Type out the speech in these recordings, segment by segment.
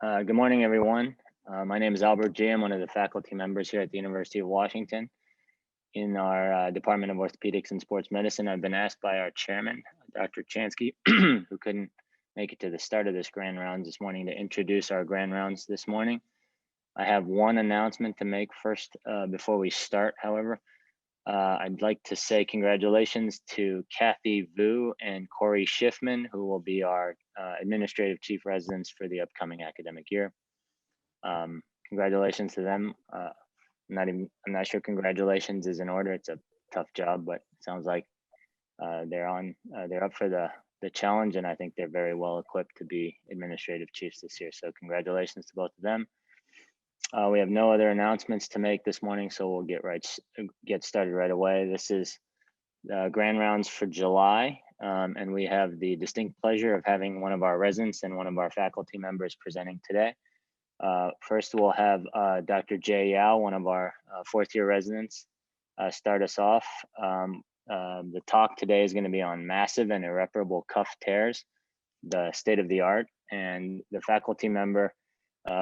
Good morning, everyone. My name is Albert G. I'm one of the faculty members here at the University of Washington. In our Department of Orthopedics and Sports Medicine, I've been asked by our chairman, Dr. Chansky, who couldn't make it to the start of this grand rounds this morning, to introduce our grand rounds this morning. I have one announcement to make first before we start, however. I'd like to say congratulations to Kathy Vu and Corey Schiffman, who will be our administrative chief residents for the upcoming academic year. Congratulations to them. I'm not sure congratulations is in order. It's a tough job, but it sounds like they're up for the challenge, and I think they're very well equipped to be administrative chiefs this year. So congratulations to both of them. We have no other announcements to make this morning, so we'll get started right away. This is the grand rounds for July, and we have the distinct pleasure of having one of our residents and one of our faculty members presenting today. First, we'll have Dr. Jay Yao, one of our fourth-year residents, start us off. The talk today is going to be on massive and irreparable cuff tears, the state of the art, and the faculty member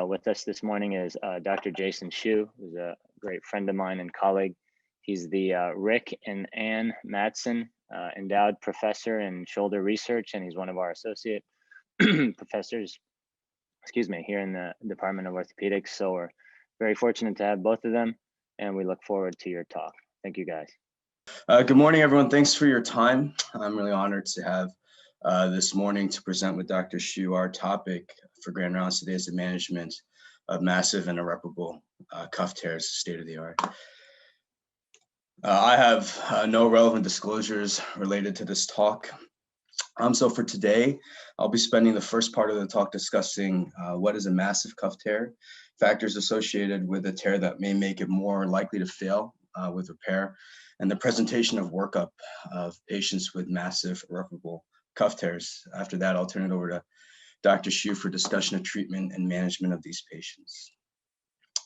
with us this morning is Dr. Jason Hsu, who's a great friend of mine and colleague. He's the Rick and Ann Matson Endowed Professor in Shoulder Research, and he's one of our associate professors, here in the Department of Orthopedics. So we're very fortunate to have both of them, and we look forward to your talk. Thank you, guys. Good morning, everyone. Thanks for your time. I'm really honored to have this morning to present with Dr. Hsu. Our topic for Grand Rounds today is the management of massive and irreparable cuff tears, state of the art. I have no relevant disclosures related to this talk. So for today, I'll be spending the first part of the talk discussing what is a massive cuff tear, factors associated with a tear that may make it more likely to fail with repair, and the presentation of workup of patients with massive irreparable cuff tears. After that, I'll turn it over to Dr. Hsu for discussion of treatment and management of these patients.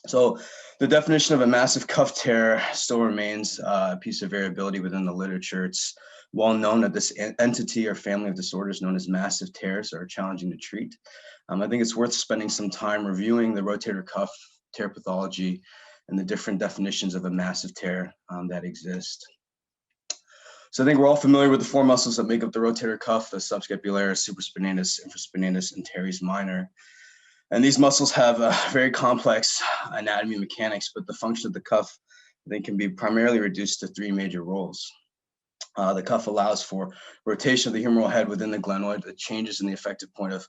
So the definition of a massive cuff tear still remains a piece of variability within the literature. It's well known that this entity or family of disorders known as massive tears are challenging to treat. I think it's worth spending some time reviewing the rotator cuff tear pathology and the different definitions of a massive tear that exist. So I think we're all familiar with the four muscles that make up the rotator cuff: the subscapularis, supraspinatus, infraspinatus, and teres minor. And these muscles have a very complex anatomy mechanics, but the function of the cuff, I think, can be primarily reduced to three major roles. The cuff allows for rotation of the humeral head within the glenoid. The changes in the effective point of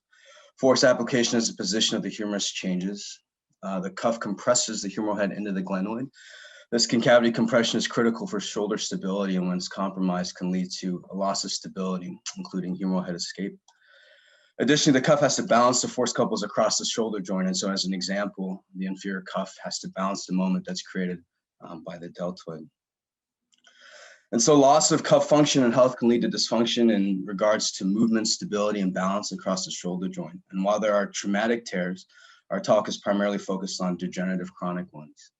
force application as the position of the humerus changes. The cuff compresses the humeral head into the glenoid. This concavity compression is critical for shoulder stability, and when it's compromised can lead to a loss of stability, including humeral head escape. Additionally, the cuff has to balance the force couples across the shoulder joint. And so as an example, the inferior cuff has to balance the moment that's created by the deltoid. And so loss of cuff function and health can lead to dysfunction in regards to movement, stability, and balance across the shoulder joint. And while there are traumatic tears, our talk is primarily focused on degenerative chronic ones.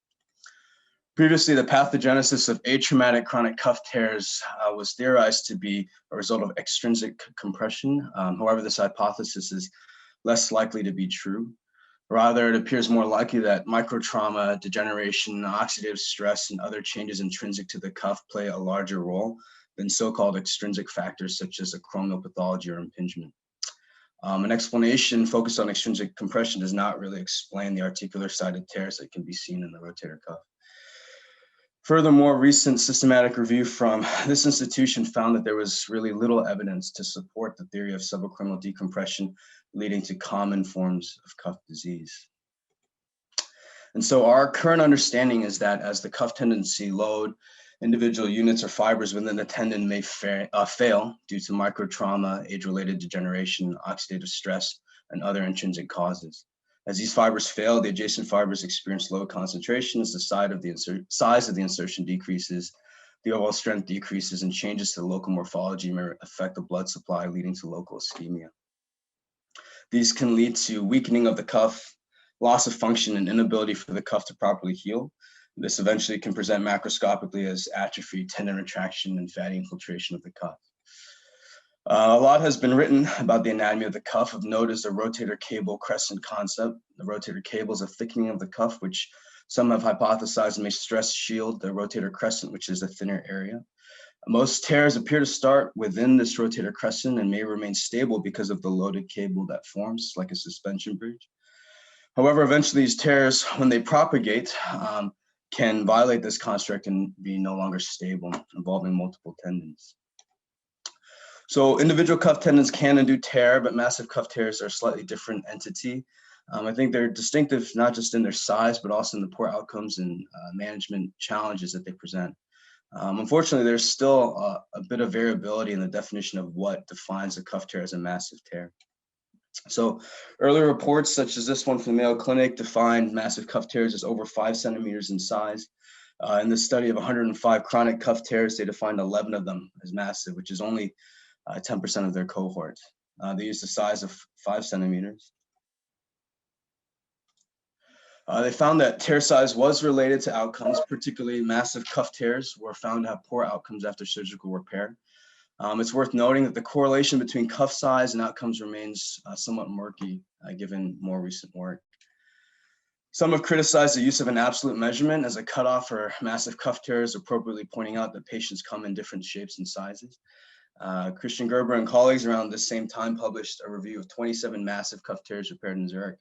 Previously, the pathogenesis of atraumatic chronic cuff tears was theorized to be a result of extrinsic compression. However, this hypothesis is less likely to be true. Rather, it appears more likely that microtrauma, degeneration, oxidative stress, and other changes intrinsic to the cuff play a larger role than so-called extrinsic factors such as acromial pathology or impingement. An explanation focused on extrinsic compression does not really explain the articular-sided tears that can be seen in the rotator cuff. Furthermore, recent systematic review from this institution found that there was really little evidence to support the theory of subacromial decompression leading to common forms of cuff disease. And so our current understanding is that as the cuff tendency load, individual units or fibers within the tendon may fail due to microtrauma, age-related degeneration, oxidative stress, and other intrinsic causes. As these fibers fail, the adjacent fibers experience low concentration as the size of the insertion decreases, the overall strength decreases, and changes to the local morphology may affect the blood supply, leading to local ischemia. These can lead to weakening of the cuff, loss of function, and inability for the cuff to properly heal. This eventually can present macroscopically as atrophy, tendon retraction, and fatty infiltration of the cuff. A lot has been written about the anatomy of the cuff. Of note is the rotator cable crescent concept. The rotator cable is a thickening of the cuff, which some have hypothesized may stress shield the rotator crescent, which is a thinner area. Most tears appear to start within this rotator crescent and may remain stable because of the loaded cable that forms like a suspension bridge. However, eventually these tears, when they propagate, can violate this construct and be no longer stable, involving multiple tendons. So individual cuff tendons can and do tear, but massive cuff tears are a slightly different entity. I think they're distinctive not just in their size, but also in the poor outcomes and management challenges that they present. Unfortunately, there's still a bit of variability in the definition of what defines a cuff tear as a massive tear. So earlier reports, such as this one from the Mayo Clinic, defined massive cuff tears as over 5 centimeters in size. In this study of 105 chronic cuff tears, they defined 11 of them as massive, which is only 10% of their cohort. They used a size of 5 centimeters. They found that tear size was related to outcomes, particularly massive cuff tears were found to have poor outcomes after surgical repair. It's worth noting that the correlation between cuff size and outcomes remains somewhat murky, given more recent work. Some have criticized the use of an absolute measurement as a cutoff for massive cuff tears, appropriately pointing out that patients come in different shapes and sizes. Christian Gerber and colleagues around the same time published a review of 27 massive cuff tears repaired in Zurich.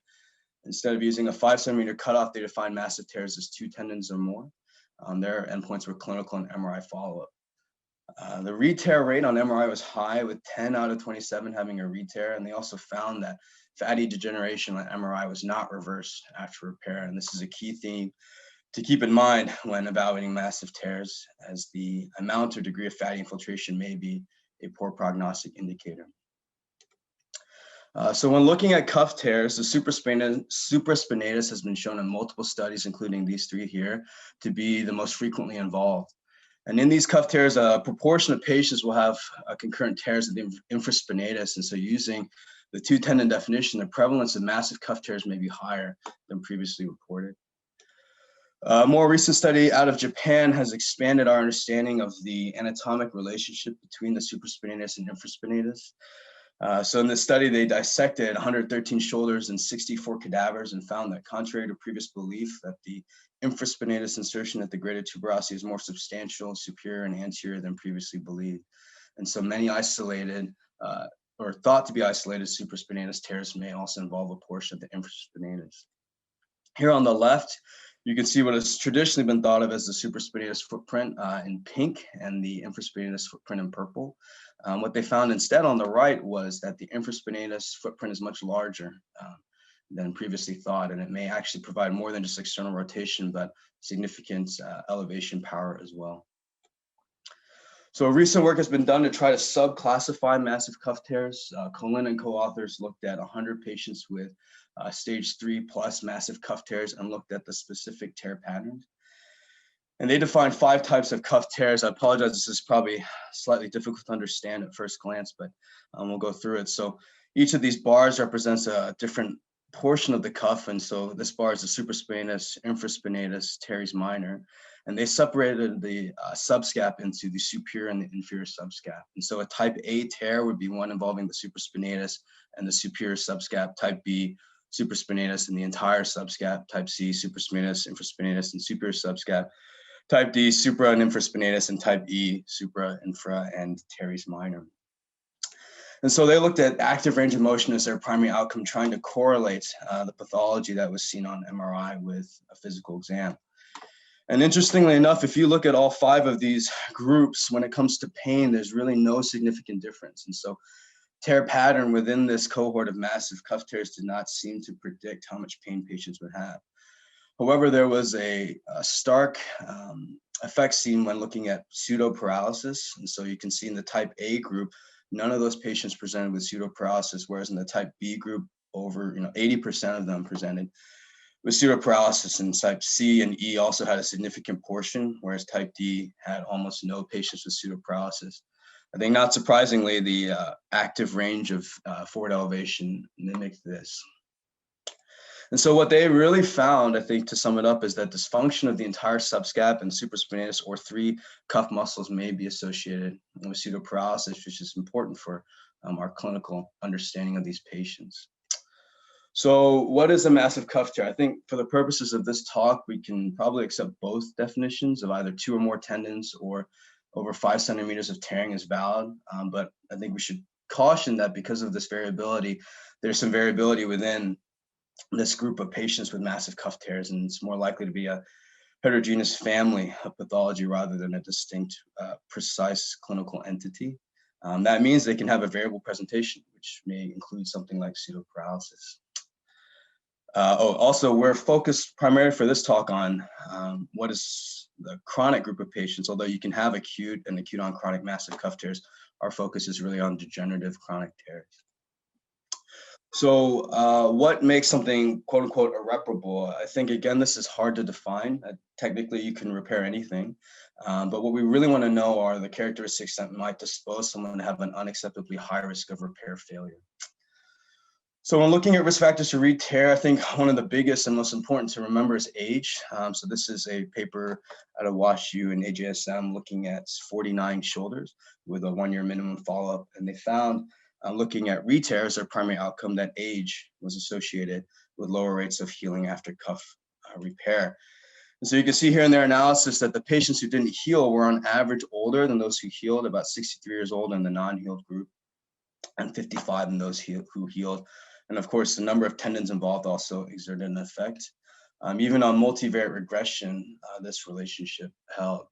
Instead of using a 5 centimeter cutoff, they defined massive tears as 2 tendons or more. Their endpoints were clinical and MRI follow-up. The re-tear rate on MRI was high, with 10 out of 27 having a re-tear, and they also found that fatty degeneration on MRI was not reversed after repair. And this is a key theme to keep in mind when evaluating massive tears, as the amount or degree of fatty infiltration may be a poor prognostic indicator. So when looking at cuff tears, the supraspinatus has been shown in multiple studies, including these 3 here, to be the most frequently involved. And in these cuff tears, a proportion of patients will have concurrent tears of the infraspinatus. And so using the 2 tendon definition, the prevalence of massive cuff tears may be higher than previously reported. A more recent study out of Japan has expanded our understanding of the anatomic relationship between the supraspinatus and infraspinatus. So in this study, they dissected 113 shoulders and 64 cadavers and found that, contrary to previous belief that the infraspinatus insertion at the greater tuberosity is more substantial, superior, and anterior than previously believed. And so many isolated or thought to be isolated supraspinatus tears may also involve a portion of the infraspinatus. Here on the left, you can see what has traditionally been thought of as the supraspinatus footprint in pink and the infraspinatus footprint in purple. What they found instead on the right was that the infraspinatus footprint is much larger than previously thought, and it may actually provide more than just external rotation, but significant elevation power as well. So recent work has been done to try to subclassify massive cuff tears. Colin and co-authors looked at 100 patients with stage 3+ massive cuff tears and looked at the specific tear patterns. And they defined 5 types of cuff tears. I apologize, this is probably slightly difficult to understand at first glance, but we'll go through it. So each of these bars represents a different portion of the cuff. And so this bar is the supraspinatus, infraspinatus, teres minor. And they separated the subscap into the superior and the inferior subscap. And so a type A tear would be one involving the supraspinatus and the superior subscap. Type B, supraspinatus and the entire subscap. Type C, supraspinatus, infraspinatus, and superior subscap. Type D, supra and infraspinatus, and type E, supra, infra, and teres minor. And so they looked at active range of motion as their primary outcome, trying to correlate the pathology that was seen on MRI with a physical exam. And interestingly enough, if you look at all 5 of these groups, when it comes to pain, there's really no significant difference. And so tear pattern within this cohort of massive cuff tears did not seem to predict how much pain patients would have. However, there was a stark effect seen when looking at pseudoparalysis. And so you can see in the type A group, none of those patients presented with pseudoparalysis, whereas in the type B group, over 80% of them presented with pseudoparalysis. And type C and E also had a significant portion, whereas type D had almost no patients with pseudoparalysis. I think not surprisingly, the active range of forward elevation mimicked this. And so what they really found, I think, to sum it up, is that dysfunction of the entire subscap and supraspinatus or 3 cuff muscles may be associated with pseudoparalysis, which is important for our clinical understanding of these patients. So what is a massive cuff tear? I think for the purposes of this talk, we can probably accept both definitions of either 2 or more tendons or over 5 centimeters of tearing is valid. But I think we should caution that because of this variability, there's some variability within this group of patients with massive cuff tears, and it's more likely to be a heterogeneous family of pathology rather than a distinct, precise clinical entity. That means they can have a variable presentation, which may include something like pseudoparalysis. Also, we're focused primarily for this talk on what is the chronic group of patients. Although you can have acute and acute on chronic massive cuff tears, our focus is really on degenerative chronic tears. So what makes something quote unquote irreparable? I think, again, this is hard to define. Technically, you can repair anything. But what we really want to know are the characteristics that might dispose someone to have an unacceptably high risk of repair failure. So when looking at risk factors to re-tear, I think one of the biggest and most important to remember is age. So this is a paper out of WashU and AJSM looking at 49 shoulders with a 1-year minimum follow-up. And they found, looking at re-tear as their primary outcome, that age was associated with lower rates of healing after cuff repair. And so you can see here in their analysis that the patients who didn't heal were on average older than those who healed, about 63 years old in the non-healed group, and 55 in those who healed. And of course, the number of tendons involved also exerted an effect. Even on multivariate regression, this relationship held.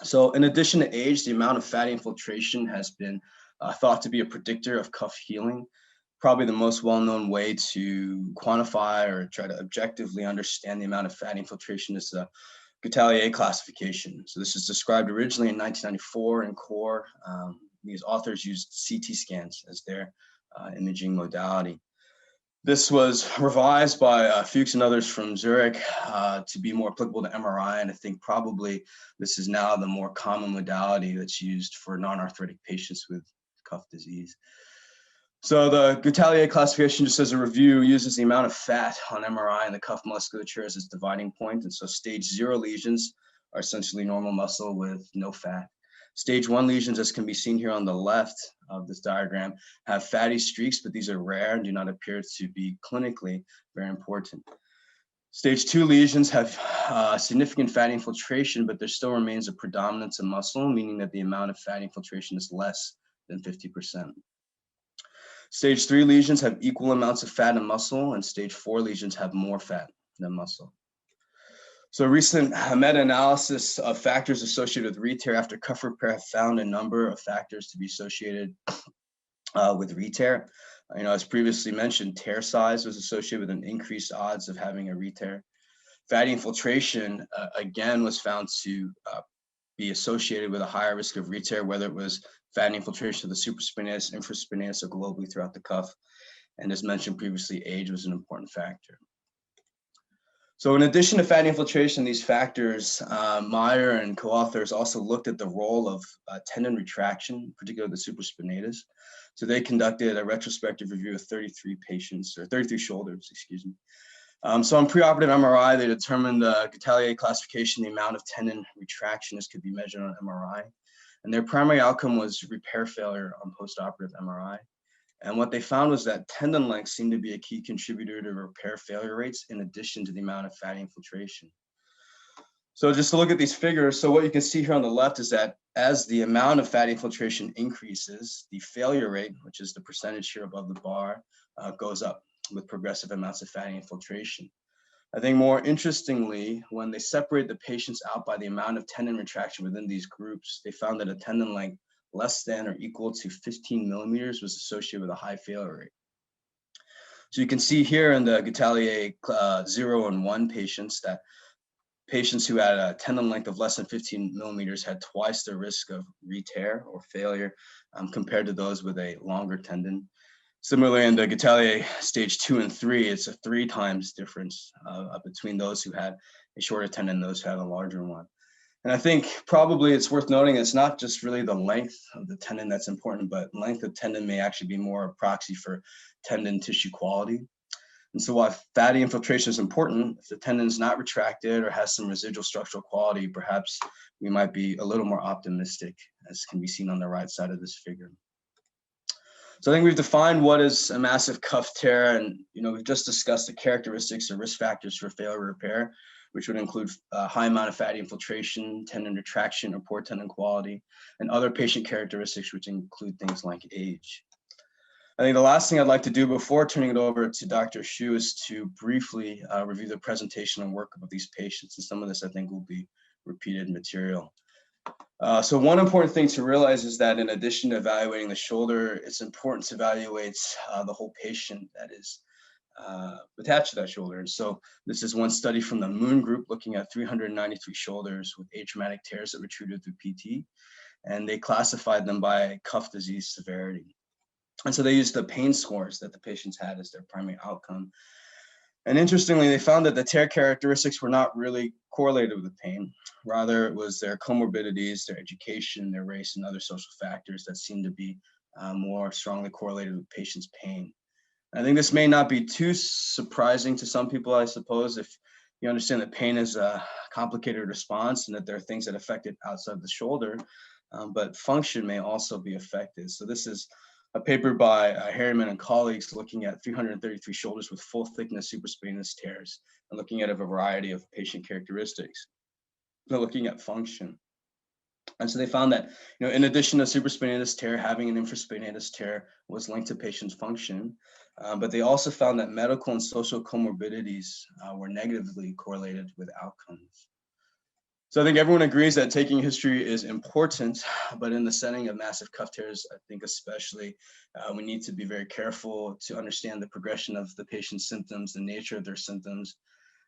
So in addition to age, the amount of fatty infiltration has been thought to be a predictor of cuff healing. Probably the most well-known way to quantify or try to objectively understand the amount of fatty infiltration is the Guttalier classification. So this was described originally in 1994 in CORE. These authors used CT scans as their imaging modality. This was revised by Fuchs and others from Zurich to be more applicable to MRI, and I think probably this is now the more common modality that's used for non-arthritic patients with cuff disease. So the Guttalier classification, just as a review, uses the amount of fat on MRI and the cuff musculature as its dividing point. And so stage 0 lesions are essentially normal muscle with no fat. Stage 1 lesions, as can be seen here on the left of this diagram, have fatty streaks, but these are rare and do not appear to be clinically very important. Stage 2 lesions have significant fatty infiltration, but there still remains a predominance of muscle, meaning that the amount of fatty infiltration is less than 50%. Stage 3 lesions have equal amounts of fat and muscle, and stage 4 lesions have more fat than muscle. So a recent meta-analysis of factors associated with re-tear after cuff repair have found a number of factors to be associated with re-tear. As previously mentioned, tear size was associated with an increased odds of having a re-tear. Fatty infiltration, again, was found to be associated with a higher risk of re-tear, whether it was fatty infiltration of the supraspinatus, infraspinatus, or globally throughout the cuff. And as mentioned previously, age was an important factor. So in addition to fatty infiltration, these factors, Meyer and co-authors also looked at the role of tendon retraction, particularly the supraspinatus. So they conducted a retrospective review of 33 patients, or 33 shoulders, excuse me. So on preoperative MRI, they determined the Guttalier classification, the amount of tendon retraction as could be measured on MRI. And their primary outcome was repair failure on postoperative MRI. And what they found was that tendon length seemed to be a key contributor to repair failure rates in addition to the amount of fatty infiltration. So just to look at these figures, so what you can see here on the left is that as the amount of fatty infiltration increases, the failure rate, which is the percentage here above the bar, goes up with progressive amounts of fatty infiltration. I think more interestingly, when they separate the patients out by the amount of tendon retraction within these groups, they found that a tendon length less than or equal to 15 millimeters was associated with a high failure rate. So you can see here in the Guttalier 0 and 1 patients that patients who had a tendon length of less than 15 millimeters had twice the risk of re-tear or failure compared to those with a longer tendon. Similarly, in the Guttalier stage 2 and 3, it's a 3 times difference between those who had a shorter tendon and those who had a larger one. And I think probably it's worth noting it's not just really the length of the tendon that's important, but length of tendon may actually be more a proxy for tendon tissue quality. And so while fatty infiltration is important, if the tendon is not retracted or has some residual structural quality, perhaps we might be a little more optimistic, as can be seen on the right side of this figure. So I think we've defined what is a massive cuff tear, and we've just discussed the characteristics or risk factors for failure repair, which would include a high amount of fatty infiltration, tendon retraction, or poor tendon quality, and other patient characteristics, which include things like age. I think the last thing I'd like to do before turning it over to Dr. Xu is to briefly review the presentation and workup of these patients. And some of this, I think, will be repeated material. So one important thing to realize is that in addition to evaluating the shoulder, it's important to evaluate the whole patient that is attached to that shoulder. And so this is one study from the Moon group looking at 393 shoulders with atraumatic tears that were treated through PT. And they classified them by cuff disease severity. And so they used the pain scores that the patients had as their primary outcome. And interestingly, they found that the tear characteristics were not really correlated with the pain. Rather, it was their comorbidities, their education, their race, and other social factors that seemed to be more strongly correlated with patients' pain. I think this may not be too surprising to some people, I suppose, if you understand that pain is a complicated response and that there are things that affect it outside the shoulder, but function may also be affected. So this is a paper by Harriman and colleagues looking at 333 shoulders with full thickness supraspinatus tears and looking at a variety of patient characteristics. They're looking at function. And so they found that, in addition to supraspinatus tear, having an infraspinatus tear was linked to patient's function, but they also found that medical and social comorbidities were negatively correlated with outcomes. So I think everyone agrees that taking history is important, but in the setting of massive cuff tears, I think especially we need to be very careful to understand the progression of the patient's symptoms, the nature of their symptoms,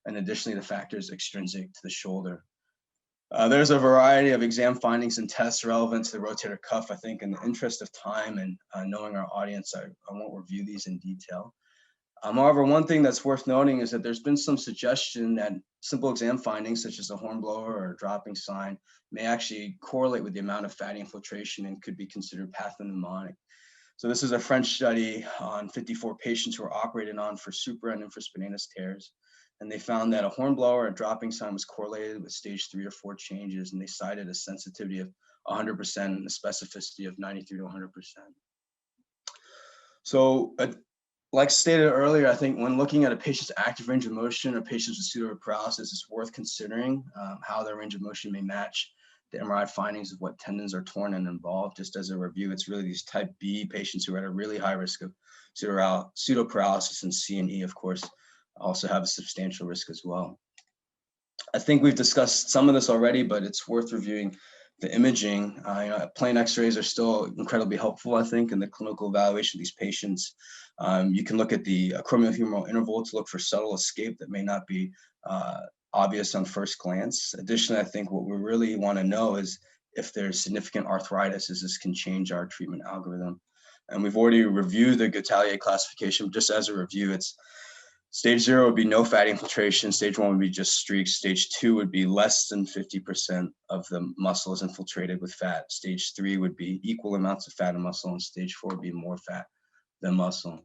and additionally the factors extrinsic to the shoulder. There's a variety of exam findings and tests relevant to the rotator cuff. I think in the interest of time and knowing our audience, I won't review these in detail. However, one thing that's worth noting is that there's been some suggestion that simple exam findings, such as a hornblower or a dropping sign, may actually correlate with the amount of fatty infiltration and could be considered pathognomonic. So this is a French study on 54 patients who were operated on for supra and infraspinatus tears. And they found that a hornblower and dropping sign was correlated with stage 3 or 4 changes, and they cited a sensitivity of 100% and a specificity of 93 to 100%. So like stated earlier, I think when looking at a patient's active range of motion or patients with pseudoparalysis, it's worth considering how their range of motion may match the MRI findings of what tendons are torn and involved. Just as a review, it's really these type B patients who are at a really high risk of pseudoparalysis, and C and E, of course, also have a substantial risk as well. I think we've discussed some of this already, but it's worth reviewing the imaging. Plain x-rays are still incredibly helpful, I think, in the clinical evaluation of these patients. You can look at the acromial humeral interval to look for subtle escape that may not be obvious on first glance. Additionally, I think what we really want to know is if there's significant arthritis, as this can change our treatment algorithm. And we've already reviewed the Goutallier classification. Just as a review, it's stage 0 would be no fatty infiltration. Stage 1 would be just streaks. Stage 2 would be less than 50% of the muscle is infiltrated with fat. Stage 3 would be equal amounts of fat and muscle, and stage 4 would be more fat than muscle.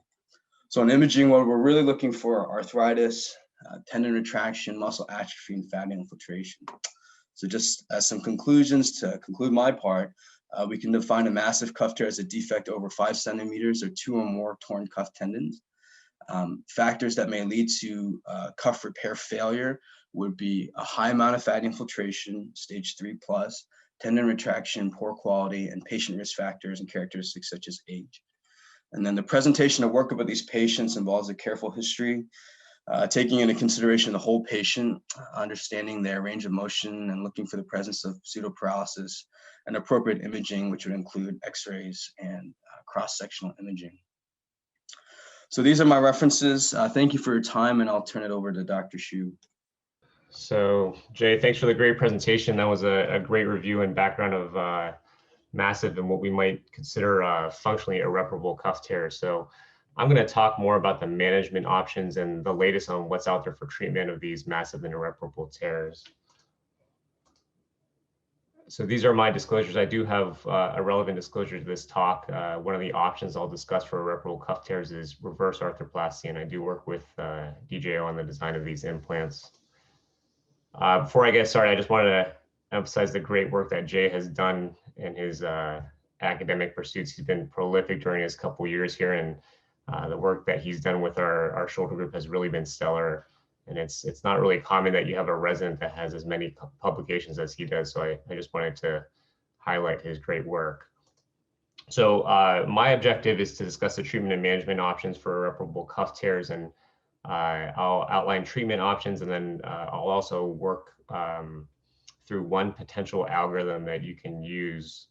So in imaging, what we're really looking for are arthritis, tendon retraction, muscle atrophy, and fatty infiltration. So just as some conclusions to conclude my part, we can define a massive cuff tear as a defect over 5 centimeters or 2 or more torn cuff tendons. Factors that may lead to cuff repair failure would be a high amount of fatty infiltration, stage 3+, tendon retraction, poor quality, and patient risk factors and characteristics such as age. And then the presentation of workup of these patients involves a careful history, taking into consideration the whole patient, understanding their range of motion and looking for the presence of pseudoparalysis, and appropriate imaging, which would include x-rays and cross-sectional imaging. So these are my references. Thank you for your time, and I'll turn it over to Dr. Xu. So Jay, thanks for the great presentation. That was a great review and background of massive and what we might consider functionally irreparable cuff tear. So I'm going to talk more about the management options and the latest on what's out there for treatment of these massive and irreparable tears. So these are my disclosures. I do have a relevant disclosure to this talk. One of the options I'll discuss for irreparable cuff tears is reverse arthroplasty, and I do work with DJO on the design of these implants. Before I get started, I just wanted to emphasize the great work that Jay has done in his academic pursuits. He's been prolific during his couple years here, and the work that he's done with our shoulder group has really been stellar. And it's not really common that you have a resident that has as many publications as he does. So I just wanted to highlight his great work. So my objective is to discuss the treatment and management options for irreparable cuff tears, and I'll outline treatment options, and then I'll also work through one potential algorithm that you can use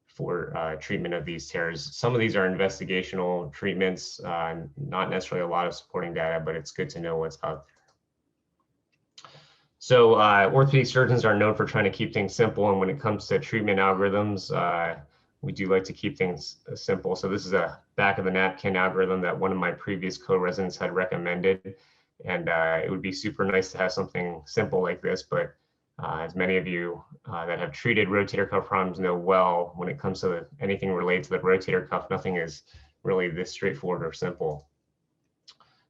for treatment of these tears. Some of these are investigational treatments, not necessarily a lot of supporting data, but it's good to know what's out there. So orthopedic surgeons are known for trying to keep things simple, and when it comes to treatment algorithms, we do like to keep things simple. So this is a back of the napkin algorithm that one of my previous co-residents had recommended, and it would be super nice to have something simple like this, but as many of you that have treated rotator cuff problems know well, when it comes to anything related to the rotator cuff, nothing is really this straightforward or simple.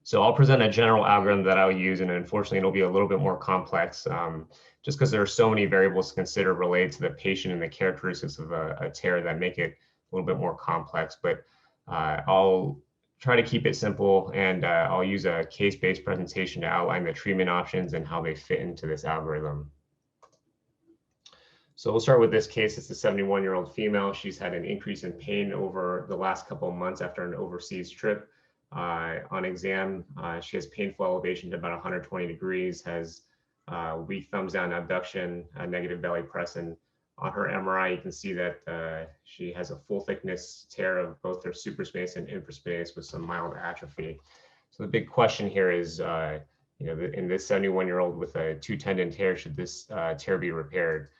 So I'll present a general algorithm that I'll use, and unfortunately it'll be a little bit more complex just because there are so many variables to consider related to the patient and the characteristics of a tear that make it a little bit more complex. But I'll try to keep it simple, and I'll use a case-based presentation to outline the treatment options and how they fit into this algorithm. So we'll start with this case. It's a 71-year-old female. She's had an increase in pain over the last couple of months after an overseas trip. On exam, she has painful elevation to about 120 degrees, has weak thumbs down abduction, negative belly press, and on her MRI, you can see that she has a full thickness tear of both her supraspinatus and infraspinatus with some mild atrophy. So the big question here is, in this 71-year-old with a 2 tendon tear, should this tear be repaired?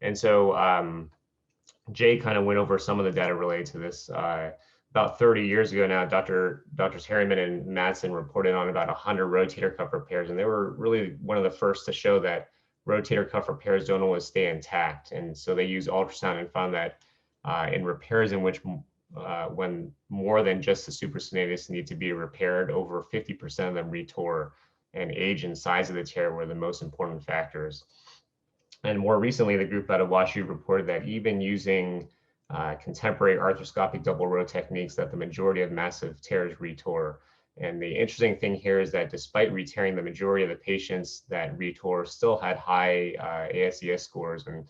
And so Jay kind of went over some of the data related to this. About 30 years ago now, Drs. Harriman and Madsen reported on about 100 rotator cuff repairs, and they were really one of the first to show that rotator cuff repairs don't always stay intact. And so they used ultrasound and found that in repairs in which when more than just the supraspinatus need to be repaired, over 50% of them retore, and age and size of the tear were the most important factors. And more recently, the group out of WashU reported that even using contemporary arthroscopic double row techniques, that the majority of massive tears retore. And the interesting thing here is that despite re-tearing, the majority of the patients that retore still had high ASES scores. And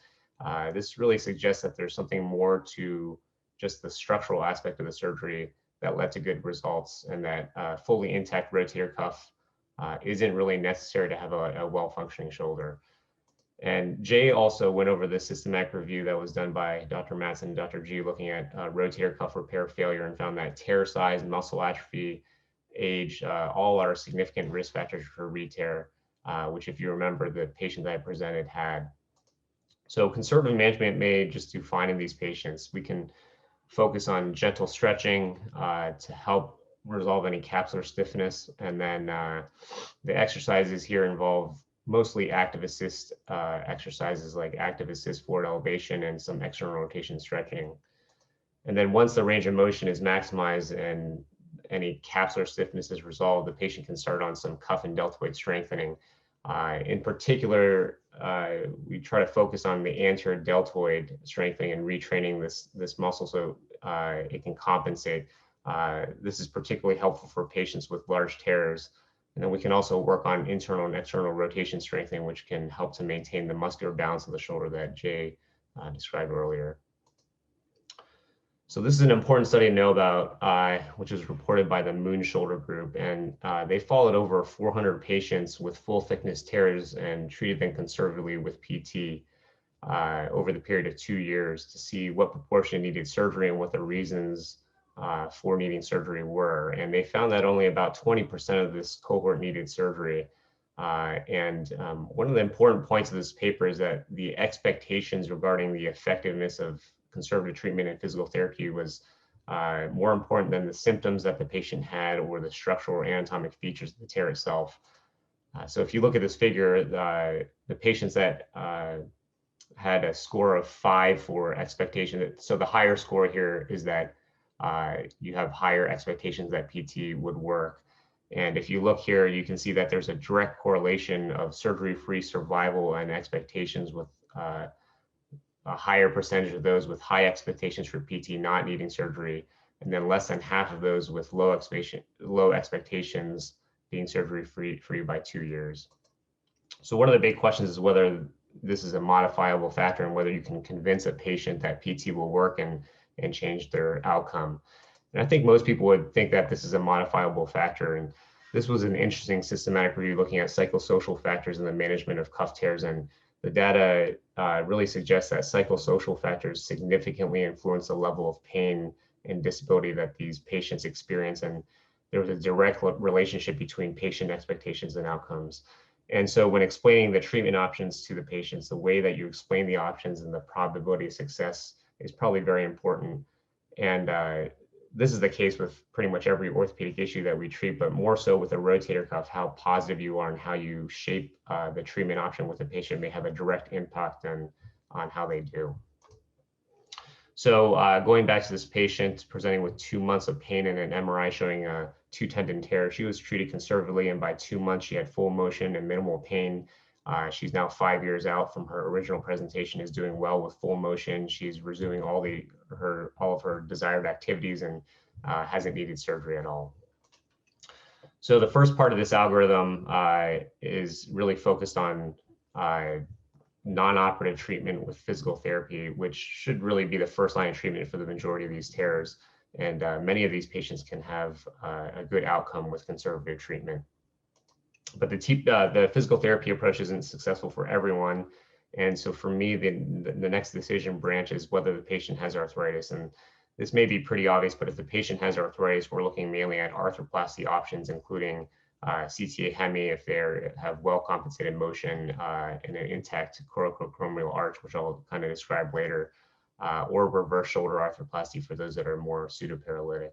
this really suggests that there's something more to just the structural aspect of the surgery that led to good results, and that fully intact rotator cuff isn't really necessary to have a well-functioning shoulder. And Jay also went over the systematic review that was done by Dr. Madsen and Dr. G, looking at rotator cuff repair failure, and found that tear size, muscle atrophy, age, all are significant risk factors for re-tear, which, if you remember, the patient that I presented had. So conservative management may just do fine in these patients. We can focus on gentle stretching to help resolve any capsular stiffness, and then the exercises here involve mostly active assist exercises like active assist forward elevation and some external rotation stretching. And then once the range of motion is maximized and any capsular stiffness is resolved, the patient can start on some cuff and deltoid strengthening. In particular, we try to focus on the anterior deltoid strengthening and retraining this muscle so it can compensate. This is particularly helpful for patients with large tears. And then we can also work on internal and external rotation strengthening, which can help to maintain the muscular balance of the shoulder that Jay described earlier. So this is an important study to know about, which was reported by the Moon Shoulder Group. And they followed over 400 patients with full thickness tears and treated them conservatively with PT over the period of 2 years to see what proportion needed surgery and what the reasons for needing surgery were. And they found that only about 20% of this cohort needed surgery. One of the important points of this paper is that the expectations regarding the effectiveness of conservative treatment and physical therapy was more important than the symptoms that the patient had or the structural or anatomic features of the tear itself. So if you look at this figure, the patients that had a score of 5 for expectation. So the higher score here is that you have higher expectations that PT would work. And if you look here, you can see that there's a direct correlation of surgery-free survival and expectations, with a higher percentage of those with high expectations for PT not needing surgery, and then less than half of those with low expectations being surgery-free by 2 years. So one of the big questions is whether this is a modifiable factor and whether you can convince a patient that PT will work and change their outcome. And I think most people would think that this is a modifiable factor. And this was an interesting systematic review looking at psychosocial factors in the management of cuff tears. And the data really suggests that psychosocial factors significantly influence the level of pain and disability that these patients experience. And there was a direct relationship between patient expectations and outcomes. And so when explaining the treatment options to the patients, the way that you explain the options and the probability of success is probably very important. And this is the case with pretty much every orthopedic issue that we treat, but more so with a rotator cuff. How positive you are and how you shape the treatment option with the patient may have a direct impact on how they do. So going back to this patient presenting with 2 months of pain and an MRI showing a 2 tendon tear, she was treated conservatively, and by 2 months she had full motion and minimal pain. She's now 5 years out from her original presentation, is doing well with full motion. She's resuming all of her desired activities and hasn't needed surgery at all. So the first part of this algorithm is really focused on non-operative treatment with physical therapy, which should really be the first line of treatment for the majority of these tears. And many of these patients can have a good outcome with conservative treatment. But the physical therapy approach isn't successful for everyone. And so for me, the next decision branch is whether the patient has arthritis. And this may be pretty obvious, but if the patient has arthritis, we're looking mainly at arthroplasty options, including CTA hemi if they have well-compensated motion and an intact coracoacromial arch, which I'll kind of describe later, or reverse shoulder arthroplasty for those that are more pseudoparalytic.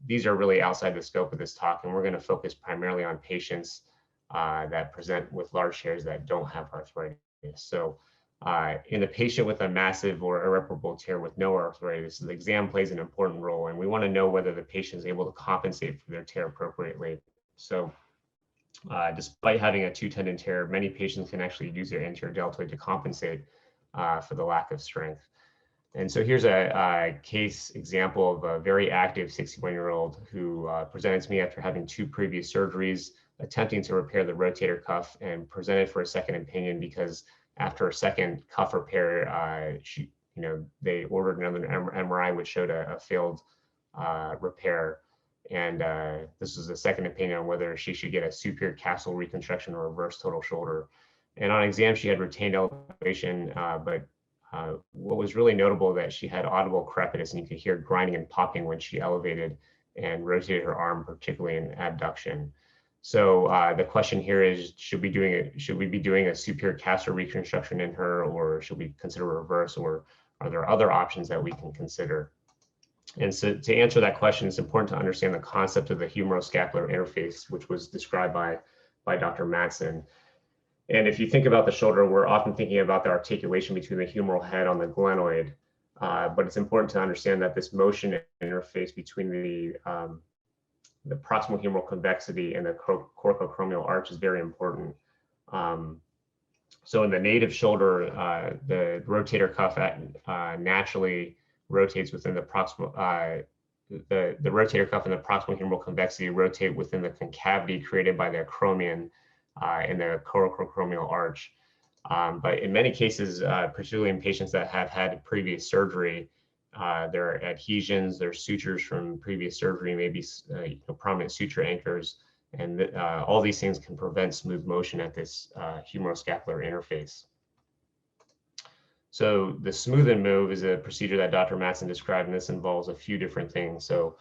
These are really outside the scope of this talk, and we're going to focus primarily on patients that present with large tears that don't have arthritis. So in the patient with a massive or irreparable tear with no arthritis, the exam plays an important role, and we want to know whether the patient is able to compensate for their tear appropriately. So despite having a 2 tendon tear, many patients can actually use their anterior deltoid to compensate for the lack of strength. And so here's a case example of a very active 61-year-old who presented to me after having 2 previous surgeries, attempting to repair the rotator cuff, and presented for a second opinion because after a second cuff repair, they ordered another MRI, which showed a failed repair. And this was a second opinion on whether she should get a superior capsule reconstruction or reverse total shoulder. And on exam, she had retained elevation, but what was really notable that she had audible crepitus, and you could hear grinding and popping when she elevated and rotated her arm, particularly in abduction. So the question here is, should we be doing a superior capsule reconstruction in her, or should we consider reverse, or are there other options that we can consider? And so to answer that question, it's important to understand the concept of the humeroscapular interface, which was described by Dr. Matson. And if you think about the shoulder, we're often thinking about the articulation between the humeral head on the glenoid, but it's important to understand that this motion interface between the proximal humeral convexity and the coracoacromial arch is very important. So in the native shoulder, the rotator cuff naturally rotates within the proximal, the rotator cuff and the proximal humeral convexity rotate within the concavity created by the acromion and the coracoacromial arch. But in many cases, particularly in patients that have had previous surgery, there are adhesions, there are sutures from previous surgery, maybe prominent suture anchors, and all these things can prevent smooth motion at this humeroscapular interface. So the smooth and move is a procedure that Dr. Matson described, and this involves a few different things. So,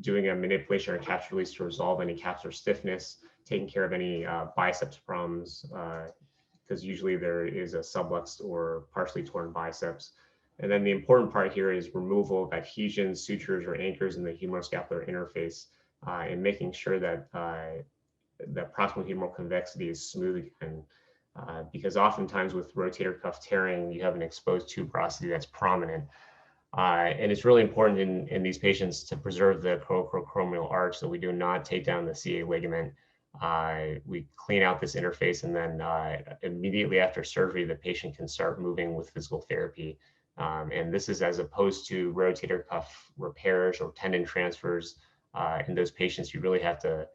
doing a manipulation or capsule release to resolve any capsular stiffness, taking care of any biceps problems, because usually there is a subluxed or partially torn biceps. And then the important part here is removal of adhesions, sutures, or anchors in the humeroscapular interface, and making sure that the proximal humeral convexity is smooth again. because oftentimes with rotator cuff tearing, you have an exposed tuberosity that's prominent. And it's really important in these patients to preserve the coacrocochromial arch, so we do not take down the CA ligament. We clean out this interface, and then immediately after surgery, the patient can start moving with physical therapy. And this is as opposed to rotator cuff repairs or tendon transfers. In those patients, you really have to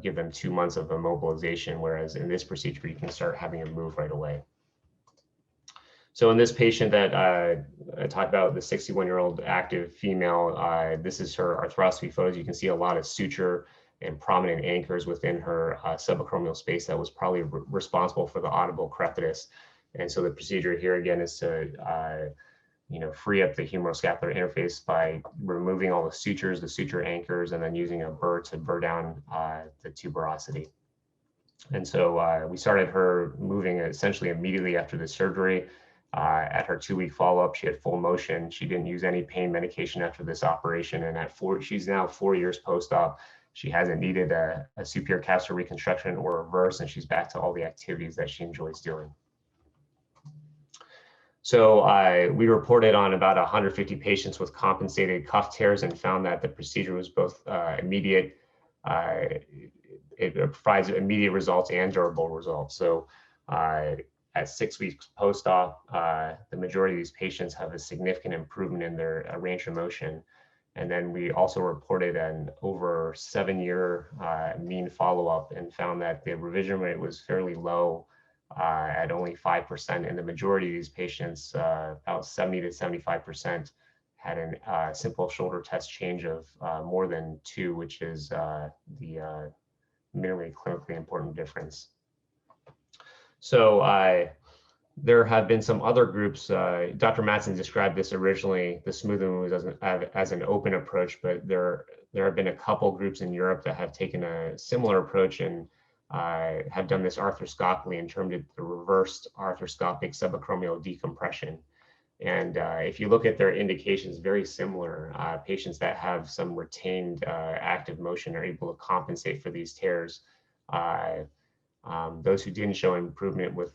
give them 2 months of immobilization, whereas in this procedure, you can start having them move right away. So in this patient that I talked about, the 61-year-old active female, this is her arthroscopy photos. You can see a lot of suture and prominent anchors within her subacromial space that was probably responsible for the audible crepitus. And so the procedure here again is to free up the humeroscapular interface by removing all the sutures, the suture anchors, and then using a burr to burr down the tuberosity. And so we started her moving essentially immediately after the surgery. At her 2-week follow-up, she had full motion. She didn't use any pain medication after this operation. And she's now 4 years post-op. She hasn't needed a superior capsular reconstruction or reverse, and she's back to all the activities that she enjoys doing. So we reported on about 150 patients with compensated cuff tears and found that the procedure was both immediate, it provides immediate results and durable results. So at 6 weeks post-op, the majority of these patients have a significant improvement in their range of motion. And then we also reported an over 7-year mean follow-up and found that the revision rate was fairly low at only 5%. And the majority of these patients, about 70 to 75%, had a simple shoulder test change of more than 2, which is the minimally clinically important difference. So there have been some other groups. Dr. Matson described this originally, the smoothing moves as an open approach, but there have been a couple groups in Europe that have taken a similar approach and have done this arthroscopically in terms of the reversed arthroscopic subacromial decompression. And if you look at their indications, very similar. Patients that have some retained active motion are able to compensate for these tears. Those who didn't show improvement with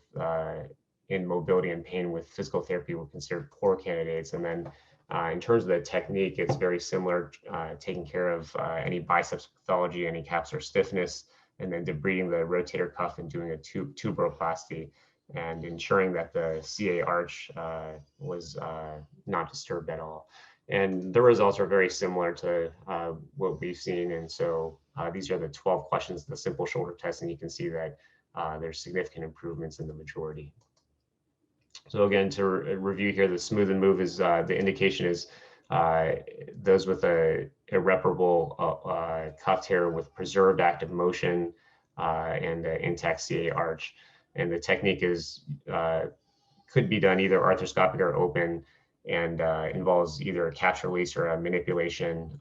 in mobility and pain with physical therapy were considered poor candidates. And then in terms of the technique, it's very similar, taking care of any biceps pathology, any capsular stiffness, and then debriding the rotator cuff and doing a tuberoplasty and ensuring that the CA arch was not disturbed at all. And the results are very similar to what we've seen. And so these are the 12 questions, the simple shoulder test, and you can see that there's significant improvements in the majority. So again, to review here, the smooth and move is the indication is those with a irreparable cuff tear with preserved active motion and intact CA arch. And the technique is could be done either arthroscopic or open, and involves either a capsule release or a manipulation,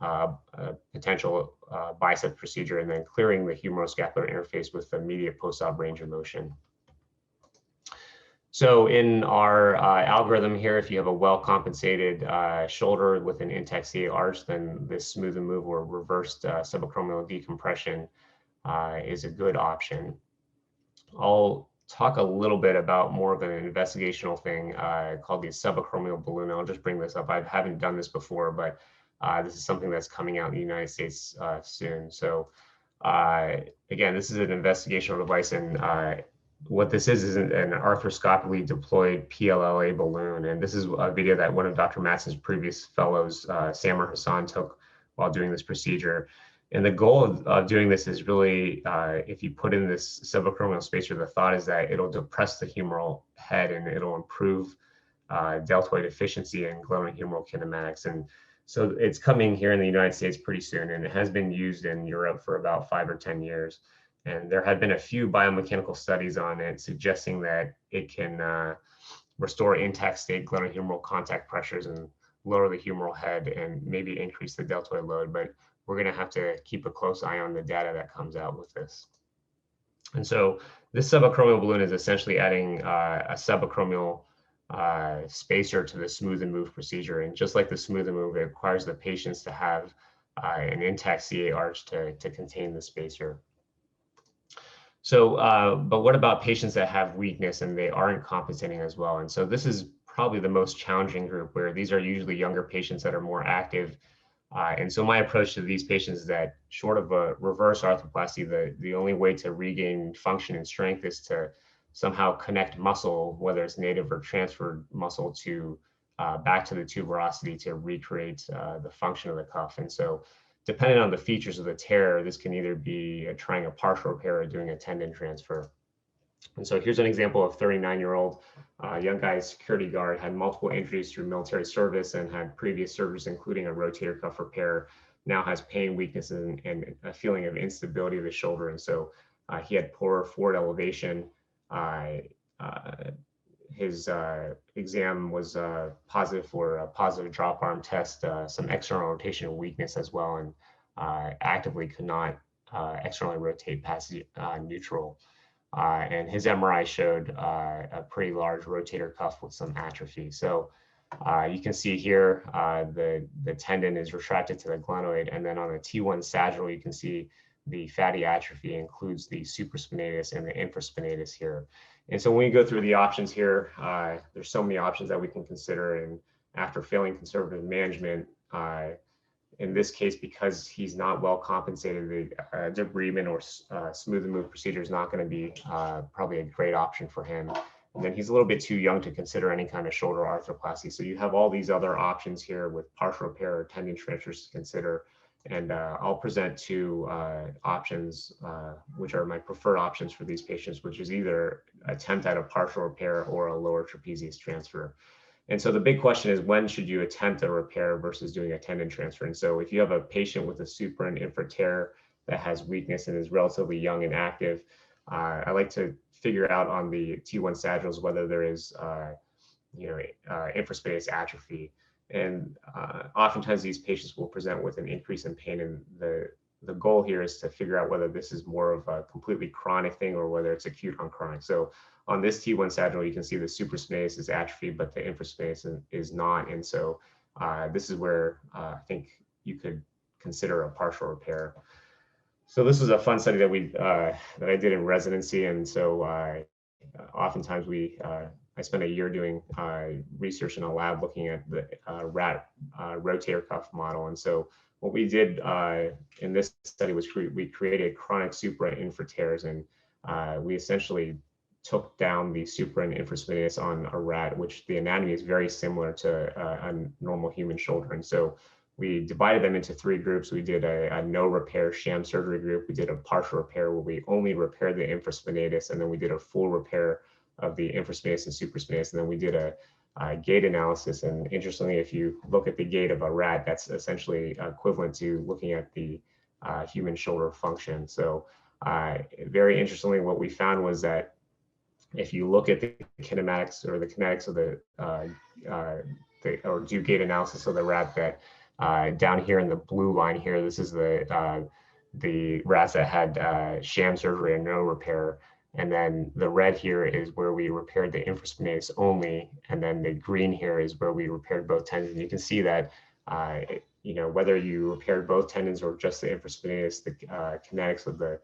potential bicep procedure, and then clearing the humeroscapular interface with immediate post-op range of motion. So in our algorithm here, if you have a well-compensated shoulder with an intact CA arch, then this smooth and move or reversed subacromial decompression is a good option. I'll talk a little bit about more of an investigational thing called the subacromial balloon. I'll just bring this up. I haven't done this before, but this is something that's coming out in the United States soon. So again, this is an investigational device, and what this is an arthroscopically deployed PLLA balloon. And this is a video that one of Dr. Matson's previous fellows, Samar Hassan, took while doing this procedure. And the goal of doing this is really, if you put in this subacromial spacer, the thought is that it'll depress the humeral head and it'll improve deltoid efficiency and glenohumeral kinematics. And so it's coming here in the United States pretty soon, and it has been used in Europe for about 5 or 10 years. And there have been a few biomechanical studies on it suggesting that it can restore intact state glenohumeral contact pressures and lower the humeral head and maybe increase the deltoid load. But we're going to have to keep a close eye on the data that comes out with this. And so this subacromial balloon is essentially adding a subacromial spacer to the smooth and move procedure. And just like the smooth and move, it requires the patients to have an intact CA arch to contain the spacer. But what about patients that have weakness and they aren't compensating as well? And so this is probably the most challenging group, where these are usually younger patients that are more active. And so my approach to these patients is that, short of a reverse arthroplasty, the only way to regain function and strength is to somehow connect muscle, whether it's native or transferred muscle, to back to the tuberosity to recreate the function of the cuff. And so, depending on the features of the tear, this can either be trying a partial repair or doing a tendon transfer. And so here's an example of 39-year-old young guy, security guard, had multiple injuries through military service and had previous surgeries, including a rotator cuff repair. Now has pain, weakness, and a feeling of instability of the shoulder. And so he had poor forward elevation. His exam was positive for a positive drop arm test, some external rotational weakness as well, and actively could not externally rotate past neutral. And his MRI showed a pretty large rotator cuff with some atrophy. So you can see here the tendon is retracted to the glenoid, and then on the T1 sagittal, you can see the fatty atrophy includes the supraspinatus and the infraspinatus here. And so when we go through the options here, there's so many options that we can consider. And after failing conservative management, in this case, because he's not well compensated, the debridement or smooth and move procedure is not going to be probably a great option for him. And then he's a little bit too young to consider any kind of shoulder arthroplasty. So you have all these other options here with partial repair or tendon transfers to consider. And I'll present two options, which are my preferred options for these patients, which is either attempt at a partial repair or a lower trapezius transfer. And so the big question is, when should you attempt a repair versus doing a tendon transfer? And so if you have a patient with a supra and infra tear that has weakness and is relatively young and active, I like to figure out on the T1 sagittals whether there is infraspinatus atrophy. And oftentimes these patients will present with an increase in pain, and the goal here is to figure out whether this is more of a completely chronic thing or whether it's acute on chronic. So on this T1 sagittal, you can see the supraspinatus is atrophy, but the infraspinatus is not. And so this is where I think you could consider a partial repair. So this was a fun study that I did in residency, and so oftentimes I spent a year doing research in a lab looking at the rat rotator cuff model. And so what we did in this study was we created chronic supra and infra tears, and we essentially took down the supra and infraspinatus on a rat, which the anatomy is very similar to a normal human shoulder. And so we divided them into three groups. We did a no repair sham surgery group. We did a partial repair where we only repaired the infraspinatus, and then we did a full repair of the infraspinatus and supraspinatus. And then we did a gait analysis. And interestingly, if you look at the gait of a rat, that's essentially equivalent to looking at the human shoulder function. So very interestingly, what we found was that if you look at the kinematics or the kinetics of or do gait analysis of the rat, that down here in the blue line here, this is the rats that had sham surgery and no repair. And then the red here is where we repaired the infraspinatus only. And then the green here is where we repaired both tendons. And you can see that, whether you repaired both tendons or just the infraspinatus, the kinetics of the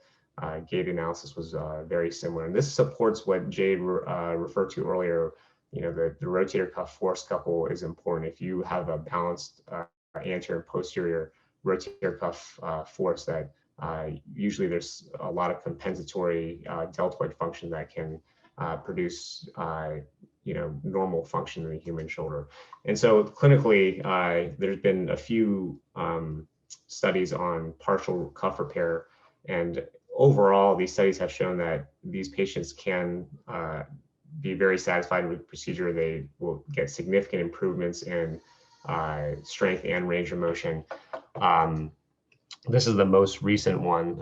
gait analysis was very similar. And this supports what Jade referred to earlier. The rotator cuff force couple is important. If you have a balanced anterior and posterior rotator cuff force, that usually there's a lot of compensatory deltoid function that can produce normal function in the human shoulder. And so clinically, there's been a few studies on partial cuff repair, and overall these studies have shown that these patients can be very satisfied with the procedure. They will get significant improvements in strength and range of motion. This is the most recent one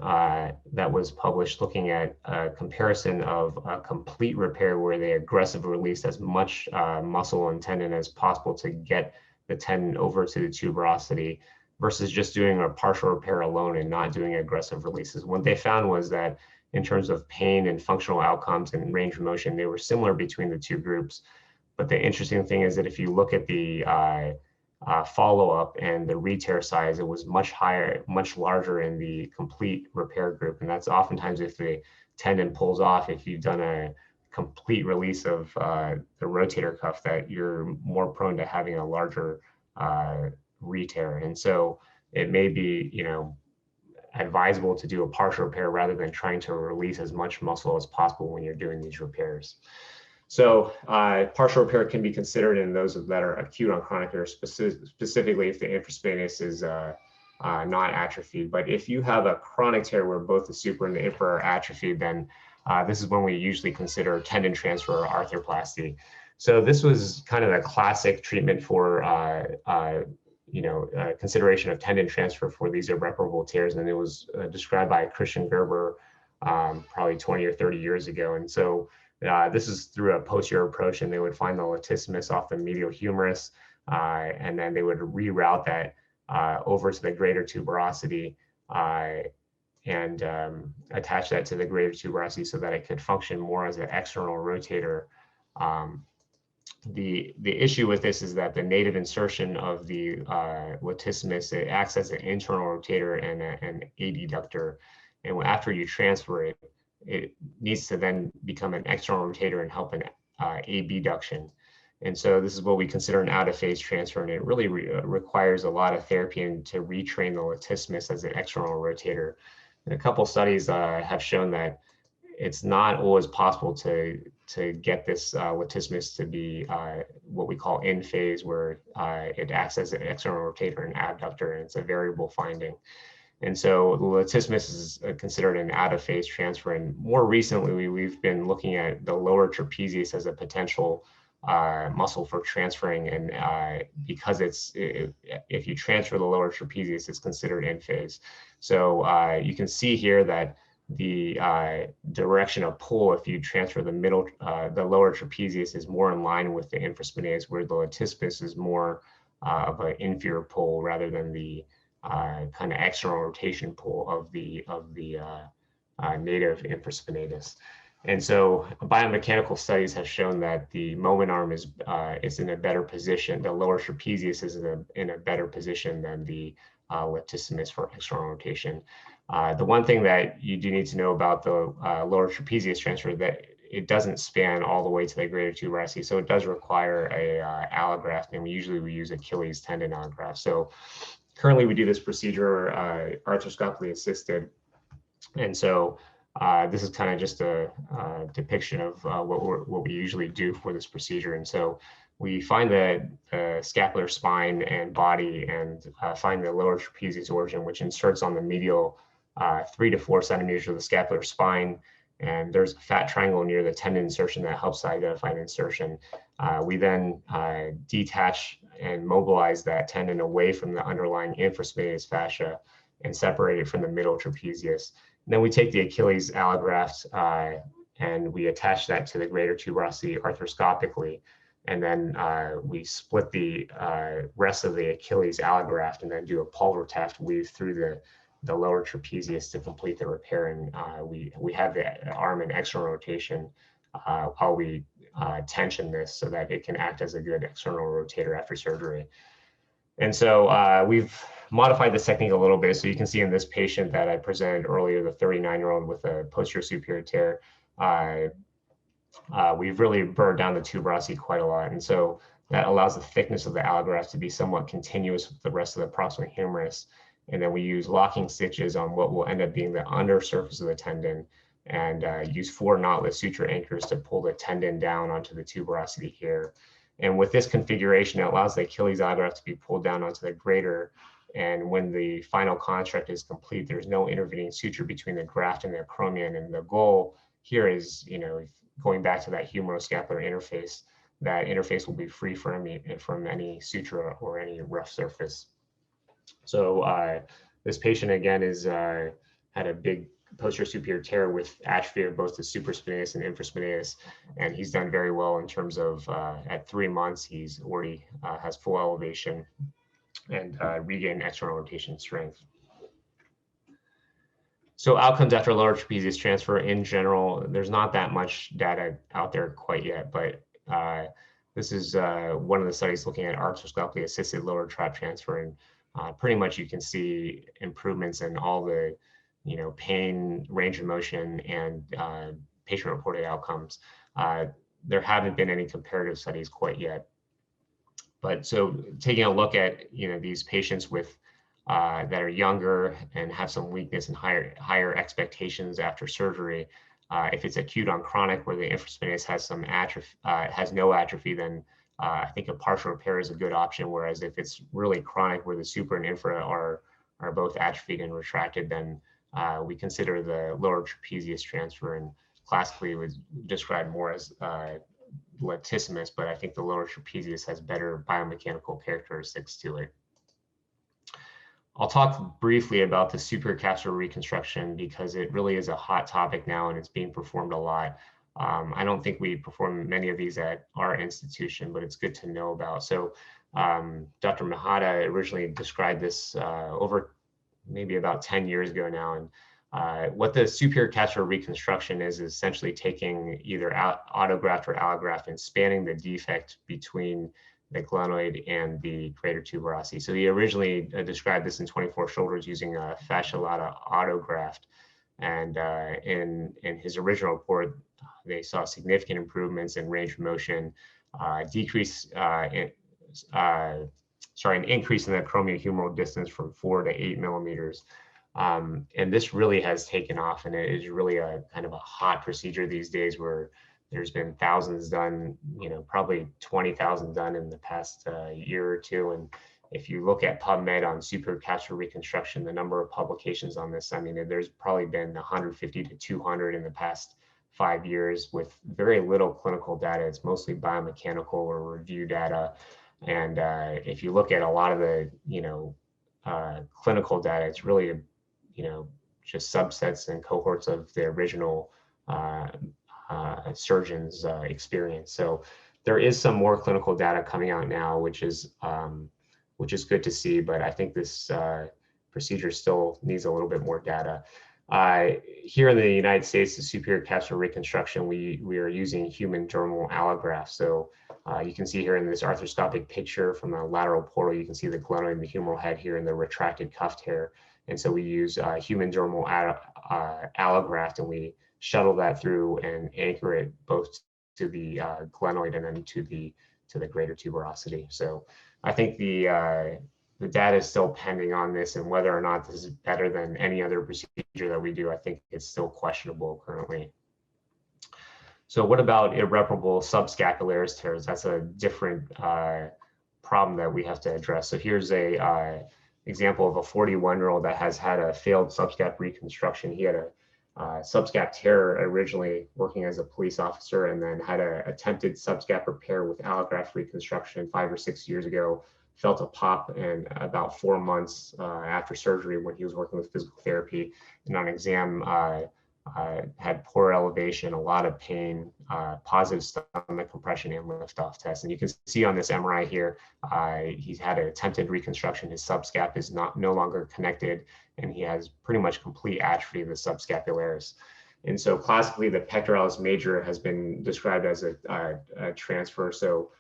that was published, looking at a comparison of a complete repair where they aggressively released as much muscle and tendon as possible to get the tendon over to the tuberosity, versus just doing a partial repair alone and not doing aggressive releases. What they found was that in terms of pain and functional outcomes and range of motion, they were similar between the two groups. But the interesting thing is that if you look at the follow-up, and the re-tear size, it was much higher, much larger in the complete repair group. And that's oftentimes if the tendon pulls off, if you've done a complete release of the rotator cuff, that you're more prone to having a larger re-tear. And so it may be, advisable to do a partial repair rather than trying to release as much muscle as possible when you're doing these repairs. So partial repair can be considered in those that are acute on chronic tear, specifically if the infraspinatus is not atrophied. But if you have a chronic tear where both the super and the infra are atrophied, then this is when we usually consider tendon transfer or arthroplasty. So this was kind of a classic treatment for consideration of tendon transfer for these irreparable tears, and it was described by Christian Gerber probably 20 or 30 years ago. And so this is through a posterior approach, and they would find the latissimus off the medial humerus, and then they would reroute that over to the greater tuberosity and attach that to the greater tuberosity so that it could function more as an external rotator. The issue with this is that the native insertion of the latissimus, it acts as an internal rotator and an adductor, and after you transfer it, it needs to then become an external rotator and help an abduction. And so this is what we consider an out-of-phase transfer, and it really requires a lot of therapy and to retrain the latissimus as an external rotator. And a couple studies have shown that it's not always possible to get this latissimus to be what we call in phase, where it acts as an external rotator and abductor, and it's a variable finding. And so the latissimus is considered an out-of-phase transfer. And more recently, we've been looking at the lower trapezius as a potential muscle for transferring. And because if you transfer the lower trapezius, it's considered in phase. So you can see here that the direction of pull, if you transfer the lower trapezius, is more in line with the infraspinatus, where the latissimus is more of an inferior pull rather than the kind of external rotation pull of the native infraspinatus. And so biomechanical studies have shown that the moment arm is in a better position. The lower trapezius is in a better position than the latissimus for external rotation. The one thing that you do need to know about the lower trapezius transfer, that it doesn't span all the way to the greater tuberosity, so it does require a allograft, and we use Achilles tendon allograft. So currently we do this procedure arthroscopically assisted, and so this is kind of just a depiction of what we usually do for this procedure. And so we find the scapular spine and body, and find the lower trapezius origin, which inserts on the medial 3 to 4 centimeters of the scapular spine. And there's a fat triangle near the tendon insertion that helps identify the insertion. We then detach and mobilize that tendon away from the underlying infraspinatus fascia and separate it from the middle trapezius. And then we take the Achilles allograft and we attach that to the greater tuberosity arthroscopically. And then we split the rest of the Achilles allograft and then do a pulver-taft weave through the lower trapezius to complete the repair. And we have the arm in external rotation while we tension this so that it can act as a good external rotator after surgery. And so we've modified this technique a little bit. So you can see in this patient that I presented earlier, the 39-year-old with a posterior superior tear, we've really burned down the tuberosity quite a lot. And so that allows the thickness of the allograft to be somewhat continuous with the rest of the proximal humerus. And then we use locking stitches on what will end up being the under surface of the tendon, and use 4 knotless suture anchors to pull the tendon down onto the tuberosity here. And with this configuration, it allows the Achilles allograft to be pulled down onto the greater. And when the final construct is complete, there's no intervening suture between the graft and the acromion. And the goal here is, going back to that humeroscapular interface, that interface will be free from any suture or any rough surface. So this patient again had a big posterior superior tear with atrophy of both the supraspinatus and infraspinatus, and he's done very well in terms of at 3 months he's already has full elevation and regained external rotation strength. So outcomes after lower trapezius transfer in general, there's not that much data out there quite yet, but This is one of the studies looking at arthroscopically assisted lower trap transfer, and pretty much you can see improvements in all the, pain, range of motion, and patient-reported outcomes. There haven't been any comparative studies quite yet. But so taking a look at, these patients with that are younger and have some weakness and higher expectations after surgery, if it's acute on chronic where the infraspinatus has some atrophy, has no atrophy, then I think a partial repair is a good option. Whereas if it's really chronic where the supra and infra are both atrophied and retracted, then we consider the lower trapezius transfer, and classically was described more as latissimus, but I think the lower trapezius has better biomechanical characteristics to it. I'll talk briefly about the superior capsular reconstruction because it really is a hot topic now and it's being performed a lot. I don't think we perform many of these at our institution, but it's good to know about. So Dr. Mahata originally described this over maybe about 10 years ago now. And what the superior capsular reconstruction is essentially taking either autograft or allograft and spanning the defect between the glenoid and the greater tuberosity. So he originally described this in 24 shoulders using a fascia lata autograft. And in his original report, they saw significant improvements in range of motion, an increase in the acromial-humeral distance from 4 to 8 millimeters. And this really has taken off, and it is really a kind of a hot procedure these days where there's been thousands done, probably 20,000 done in the past year or two. And if you look at PubMed on superior capsular reconstruction, the number of publications on this, I mean, there's probably been 150 to 200 in the past 5 years with very little clinical data. It's mostly biomechanical or review data. And if you look at a lot of the, clinical data, it's really, just subsets and cohorts of the original surgeon's experience. So there is some more clinical data coming out now, which is good to see, but I think this procedure still needs a little bit more data. Here in the United States, the superior capsular reconstruction, we are using human dermal allograft. So you can see here in this arthroscopic picture from the lateral portal, you can see the glenoid and the humeral head here in the retracted cuffed hair. And so we use human dermal allograft, and we shuttle that through and anchor it both to the glenoid and then to the greater tuberosity. So I think the data is still pending on this, and whether or not this is better than any other procedure that we do, I think it's still questionable currently. So what about irreparable subscapularis tears? That's a different problem that we have to address. So here's a example of a 41-year-old that has had a failed subscap reconstruction. He had a subscap tear originally working as a police officer, and then had an attempted subscap repair with allograft reconstruction 5 or 6 years ago. Felt a pop in about 4 months after surgery when he was working with physical therapy, and on exam had poor elevation, a lot of pain, positive stomach compression and liftoff tests. And you can see on this MRI here, he's had an attempted reconstruction. His subscap is no longer connected, and he has pretty much complete atrophy of the subscapularis. And so classically, the pectoralis major has been described as a transfer. So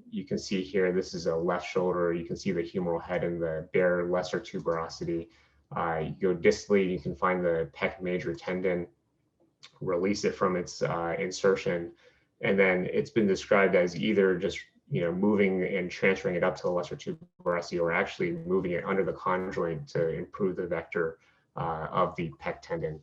you can see here, this is a left shoulder. You can see the humeral head and the bare lesser tuberosity. You go distally, you can find the pec major tendon, release it from its insertion. And then it's been described as either just moving and transferring it up to the lesser tuberosity, or actually moving it under the conjoint to improve the vector of the pec tendon.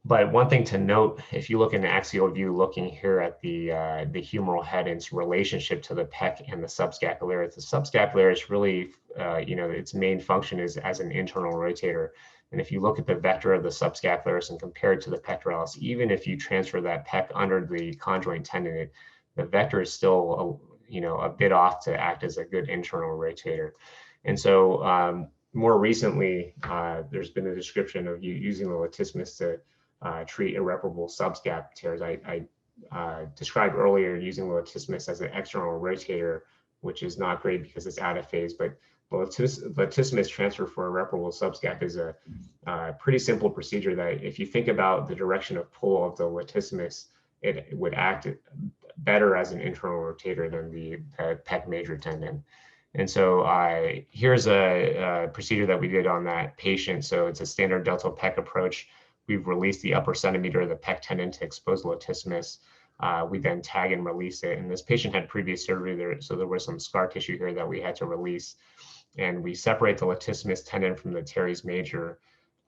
But one thing to note, if you look in the axial view, looking here at the humeral head and its relationship to the pec and the subscapularis really, its main function is as an internal rotator. And if you look at the vector of the subscapularis and compare it to the pectoralis, even if you transfer that pec under the conjoint tendon, the vector is still a bit off to act as a good internal rotator. And so more recently, there's been a description of using the latissimus to treat irreparable subscap tears. I described earlier using the latissimus as an external rotator, which is not great because it's out of phase, but the latissimus transfer for irreparable subscap is a pretty simple procedure that if you think about the direction of pull of the latissimus, it would act better as an internal rotator than the pec major tendon. And so here's a procedure that we did on that patient. So it's a standard deltoid pec approach. We've released the upper centimeter of the pec tendon to expose the latissimus. We then tag and release it. And this patient had previous surgery there, so there was some scar tissue here that we had to release. And we separate the latissimus tendon from the teres major,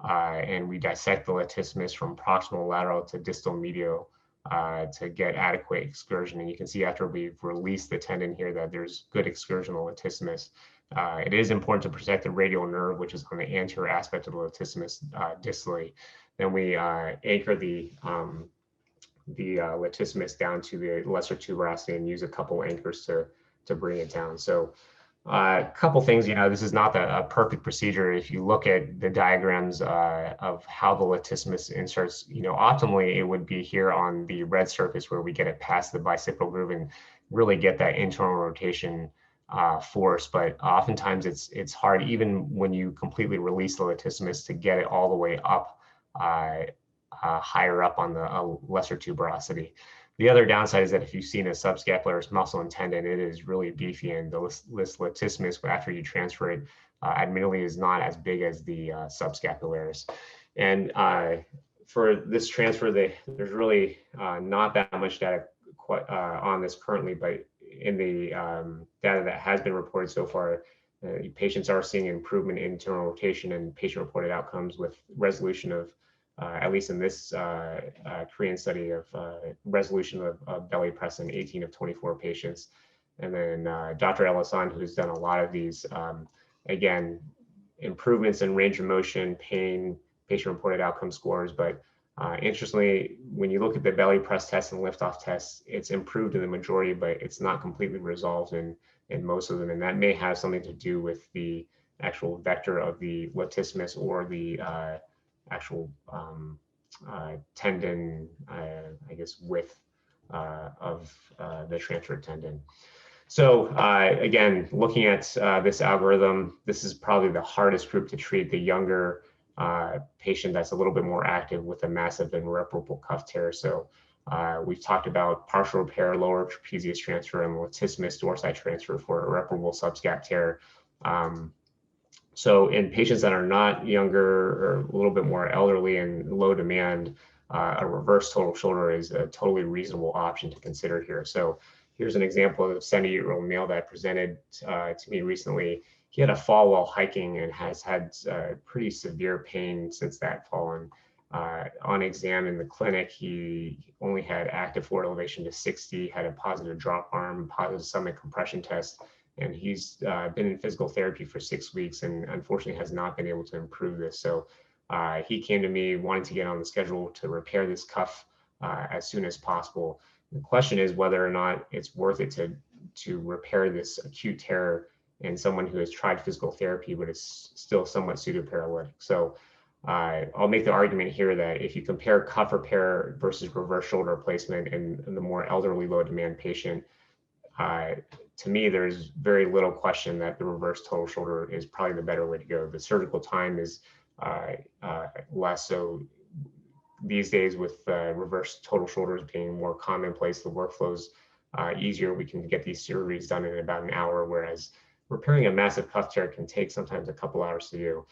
and we dissect the latissimus from proximal lateral to distal medial to get adequate excursion. And you can see after we've released the tendon here that there's good excursional latissimus. It is important to protect the radial nerve, which is on the anterior aspect of the latissimus distally. Then we anchor the latissimus down to the lesser tuberosity and use a couple anchors to bring it down. So a couple things, this is not a perfect procedure. If you look at the diagrams of how the latissimus inserts, optimally it would be here on the red surface where we get it past the bicipital groove and really get that internal rotation force. But oftentimes it's hard, even when you completely release the latissimus, to get it all the way up, higher up on the lesser tuberosity. The other downside is that if you've seen a subscapularis muscle and tendon, it is really beefy, and the latissimus, after you transfer it, admittedly is not as big as the subscapularis. And for this transfer, there's really not that much data on this currently, but in the data that has been reported so far, patients are seeing improvement in internal rotation and patient-reported outcomes with resolution of at least in this Korean study, of resolution of belly press in 18 of 24 patients. And then Dr. Ellison, who's done a lot of these, again, improvements in range of motion, pain, patient-reported outcome scores. But interestingly, when you look at the belly press test and liftoff tests, it's improved in the majority, but it's not completely resolved in most of them. And that may have something to do with the actual vector of the latissimus or the actual tendon, I guess, width of the transfer tendon. So again, looking at this algorithm, this is probably the hardest group to treat, the younger patient that's a little bit more active with a massive and irreparable cuff tear. So we've talked about partial repair, lower trapezius transfer, and latissimus dorsi transfer for irreparable subscap tear. So in patients that are not younger or a little bit more elderly and low demand, a reverse total shoulder is a totally reasonable option to consider here. So here's an example of a 78-year-old male that presented to me recently. He had a fall while hiking and has had pretty severe pain since that fall. And on exam in the clinic, he only had active forward elevation to 60, had a positive drop arm, positive stomach compression test. And he's been in physical therapy for 6 weeks and unfortunately has not been able to improve this. So he came to me wanting to get on the schedule to repair this cuff as soon as possible. The question is whether or not it's worth it to repair this acute tear in someone who has tried physical therapy but is still somewhat pseudoparalytic. So I'll make the argument here that if you compare cuff repair versus reverse shoulder replacement in the more elderly low demand patient, to me, there's very little question that the reverse total shoulder is probably the better way to go. The surgical time is less. So these days, with reverse total shoulders being more commonplace, the workflow's easier. We can get these surgeries done in about an hour, whereas repairing a massive cuff tear can take sometimes a couple hours to do.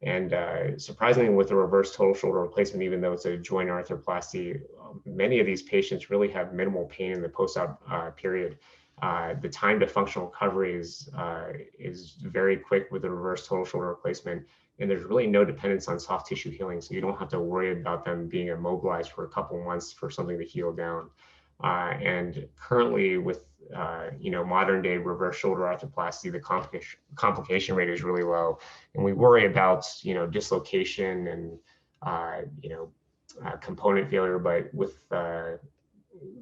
And surprisingly, with the reverse total shoulder replacement, even though it's a joint arthroplasty, many of these patients really have minimal pain in the post-op period. The time to functional recovery is very quick with the reverse total shoulder replacement, and there's really no dependence on soft tissue healing, so you don't have to worry about them being immobilized for a couple months for something to heal down. And currently, with modern day reverse shoulder arthroplasty, the complication rate is really low, and we worry about dislocation and component failure, but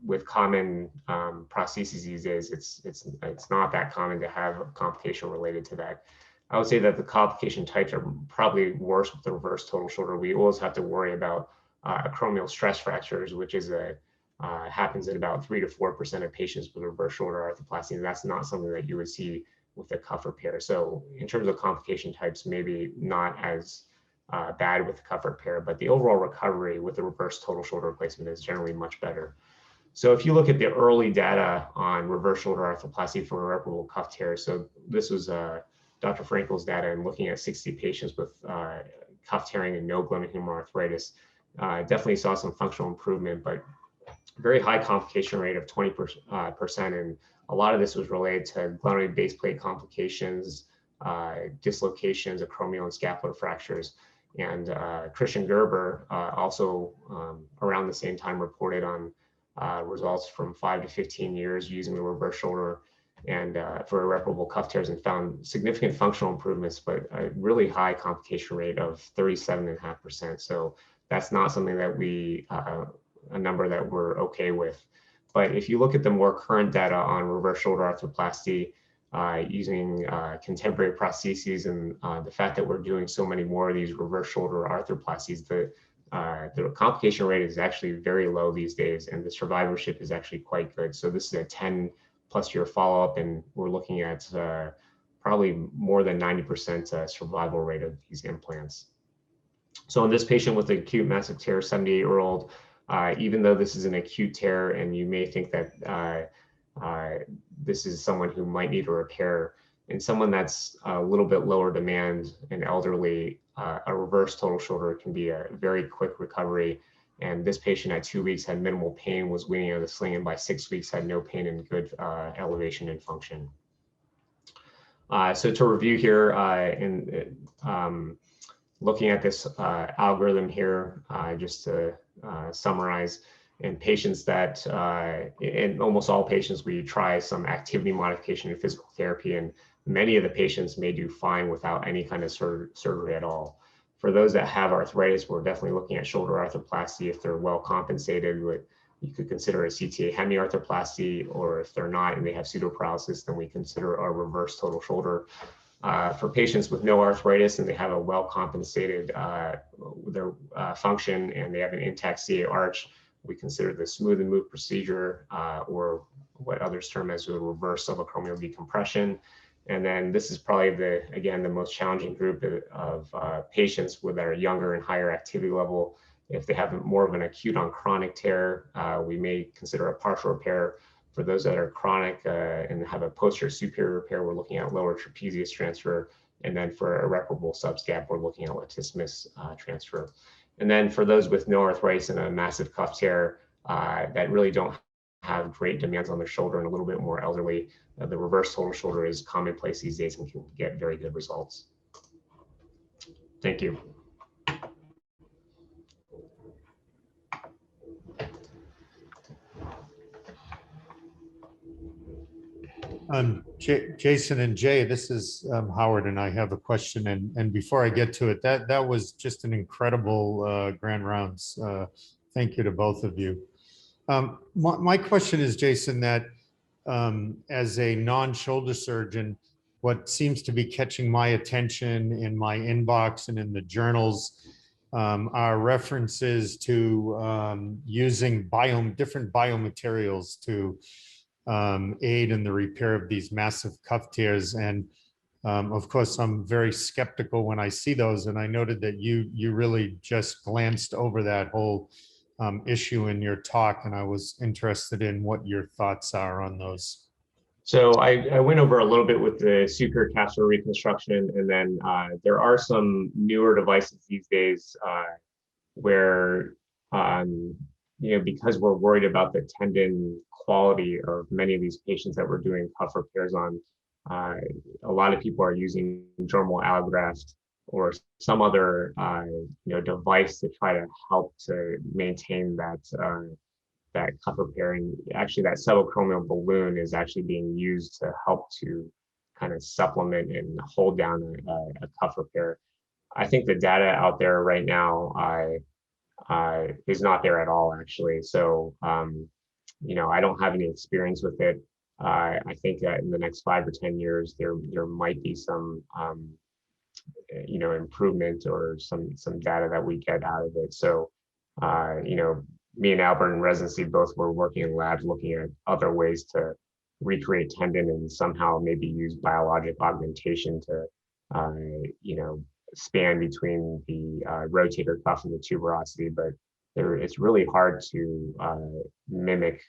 with common prostheses these days, it's not that common to have a complication related to that. I would say that the complication types are probably worse with the reverse total shoulder. We always have to worry about acromial stress fractures, which is happens in about 3 to 4% of patients with reverse shoulder arthroplasty, and that's not something that you would see with a cuff repair. So in terms of complication types, maybe not as bad with the cuff repair, but the overall recovery with the reverse total shoulder replacement is generally much better. So if you look at the early data on reverse shoulder arthroplasty for irreparable cuff tear, so this was Dr. Frankel's data and looking at 60 patients with cuff tearing and no glenohumeral humeral arthritis, definitely saw some functional improvement, but very high complication rate of 20%. And a lot of this was related to glenoid base plate complications, dislocations, acromial and scapular fractures. And Christian Gerber also around the same time reported on results from 5 to 15 years using the reverse shoulder and for irreparable cuff tears, and found significant functional improvements, but a really high complication rate of 37.5%. So that's not something that we, a number that we're okay with. But if you look at the more current data on reverse shoulder arthroplasty using contemporary prostheses and the fact that we're doing so many more of these reverse shoulder arthroplasties, the complication rate is actually very low these days, and the survivorship is actually quite good. So this is a 10+ year follow-up, and we're looking at probably more than 90% survival rate of these implants. So in this patient with acute massive tear, 78-year-old, even though this is an acute tear and you may think that this is someone who might need a repair, in someone that's a little bit lower demand and elderly, a reverse total shoulder can be a very quick recovery. And this patient at 2 weeks had minimal pain, was weaning out of the sling, and by 6 weeks had no pain and good elevation and function. So to review here, looking at this algorithm here, just to summarize, in patients that, in almost all patients, we try some activity modification and physical therapy, and many of the patients may do fine without any kind of surgery at all. For those that have arthritis, we're definitely looking at shoulder arthroplasty. If they're well compensated, you could consider a CTA hemiarthroplasty, or if they're not and they have pseudoparalysis, then we consider a reverse total shoulder. For patients with no arthritis and they have a well compensated their function and they have an intact CA arch, we consider the smooth and move procedure, or what others term as a reverse subacromial decompression. And then this is probably the most challenging group of patients that are younger and higher activity level. If they have more of an acute on chronic tear, we may consider a partial repair. For those that are chronic and have a posterior superior repair, we're looking at lower trapezius transfer. And then for irreparable subscap, we're looking at latissimus transfer. And then for those with no arthritis and a massive cuff tear that really don't have great demands on their shoulder and a little bit more elderly, the reverse total shoulder is commonplace these days and can get very good results. Thank you. Jason and Jay, this is Howard, and I have a question. And before I get to it, that was just an incredible grand rounds. Thank you to both of you. My question is, Jason, that as a non-shoulder surgeon, what seems to be catching my attention in my inbox and in the journals are references to using different biomaterials to aid in the repair of these massive cuff tears. And of course, I'm very skeptical when I see those. And I noted that you really just glanced over that whole issue in your talk, and I was interested in what your thoughts are on those. So I went over a little bit with the superior capsular reconstruction, and then there are some newer devices these days where, because we're worried about the tendon quality of many of these patients that we're doing cuff repairs on, a lot of people are using dermal allograft or some other device to try to help to maintain that cuff repair. And actually that subacromial balloon is actually being used to help to kind of supplement and hold down a cuff repair. I think the data out there right now is not there at all, actually. So I don't have any experience with it. I think that in the next 5 or 10 years there might be some improvement or some data that we get out of it. So me and Albert in residency both were working in labs looking at other ways to recreate tendon and somehow maybe use biologic augmentation to span between the rotator cuff and the tuberosity. But it's really hard to mimic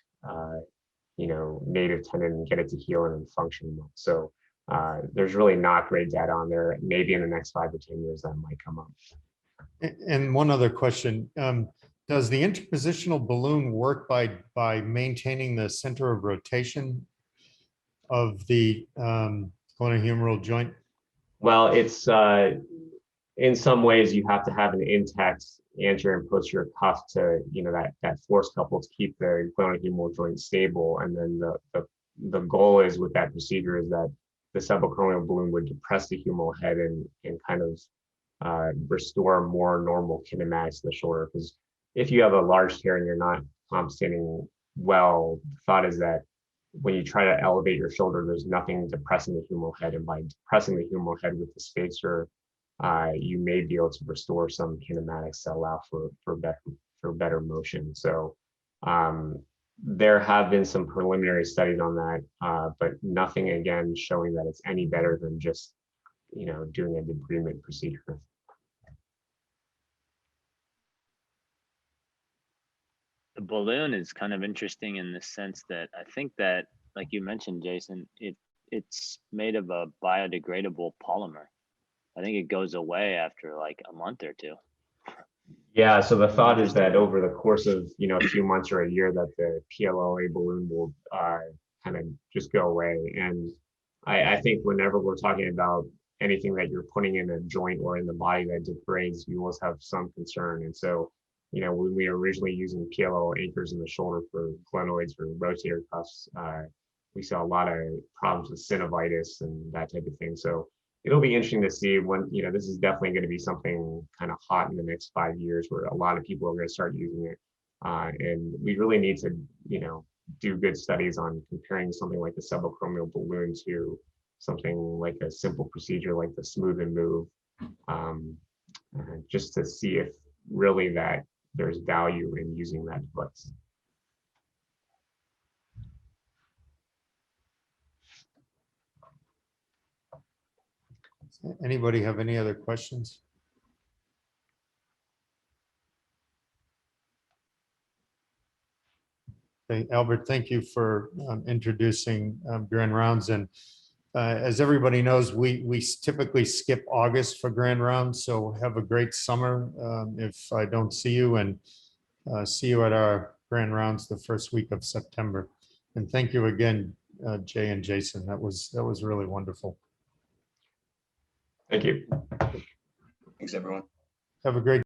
native tendon and get it to heal and function well. So there's really not great data on there. Maybe in the next 5 to 10 years that might come up. And one other question, does the interpositional balloon work by maintaining the center of rotation of the glenohumeral joint? Well, it's in some ways you have to have an intact anterior and posterior cuff to, that force couple to keep the glenohumeral joint stable. And then the goal is with that procedure is that the subacromial balloon would depress the humeral head and kind of restore more normal kinematics to the shoulder. Because if you have a large tear and you're not compensating well, the thought is that when you try to elevate your shoulder, there's nothing depressing the humeral head. And by depressing the humeral head with the spacer, you may be able to restore some kinematics that allow for better motion. So there have been some preliminary studies on that, but nothing again showing that it's any better than just doing a debridement procedure. The balloon is kind of interesting in the sense that I think that, like you mentioned, Jason, it's made of a biodegradable polymer. I think it goes away after like a month or two. Yeah, so the thought is that over the course of a few months or a year, that the PLLA balloon will kind of just go away. And I think whenever we're talking about anything that you're putting in a joint or in the body that degrades, you always have some concern. And so, when we were originally using PLL anchors in the shoulder for glenoids or rotator cuffs, we saw a lot of problems with synovitis and that type of thing. So it'll be interesting to see when, this is definitely going to be something kind of hot in the next 5 years where a lot of people are going to start using it. And we really need to, do good studies on comparing something like the subacromial balloon to something like a simple procedure like the smooth and move, just to see if really that there's value in using that device. Anybody have any other questions? Okay, Albert, thank you for introducing Grand Rounds. And as everybody knows, we typically skip August for Grand Rounds. So have a great summer if I don't see you, and see you at our Grand Rounds the first week of September. And thank you again, Jay and Jason. That was really wonderful. Thank you. Thanks, everyone. Have a great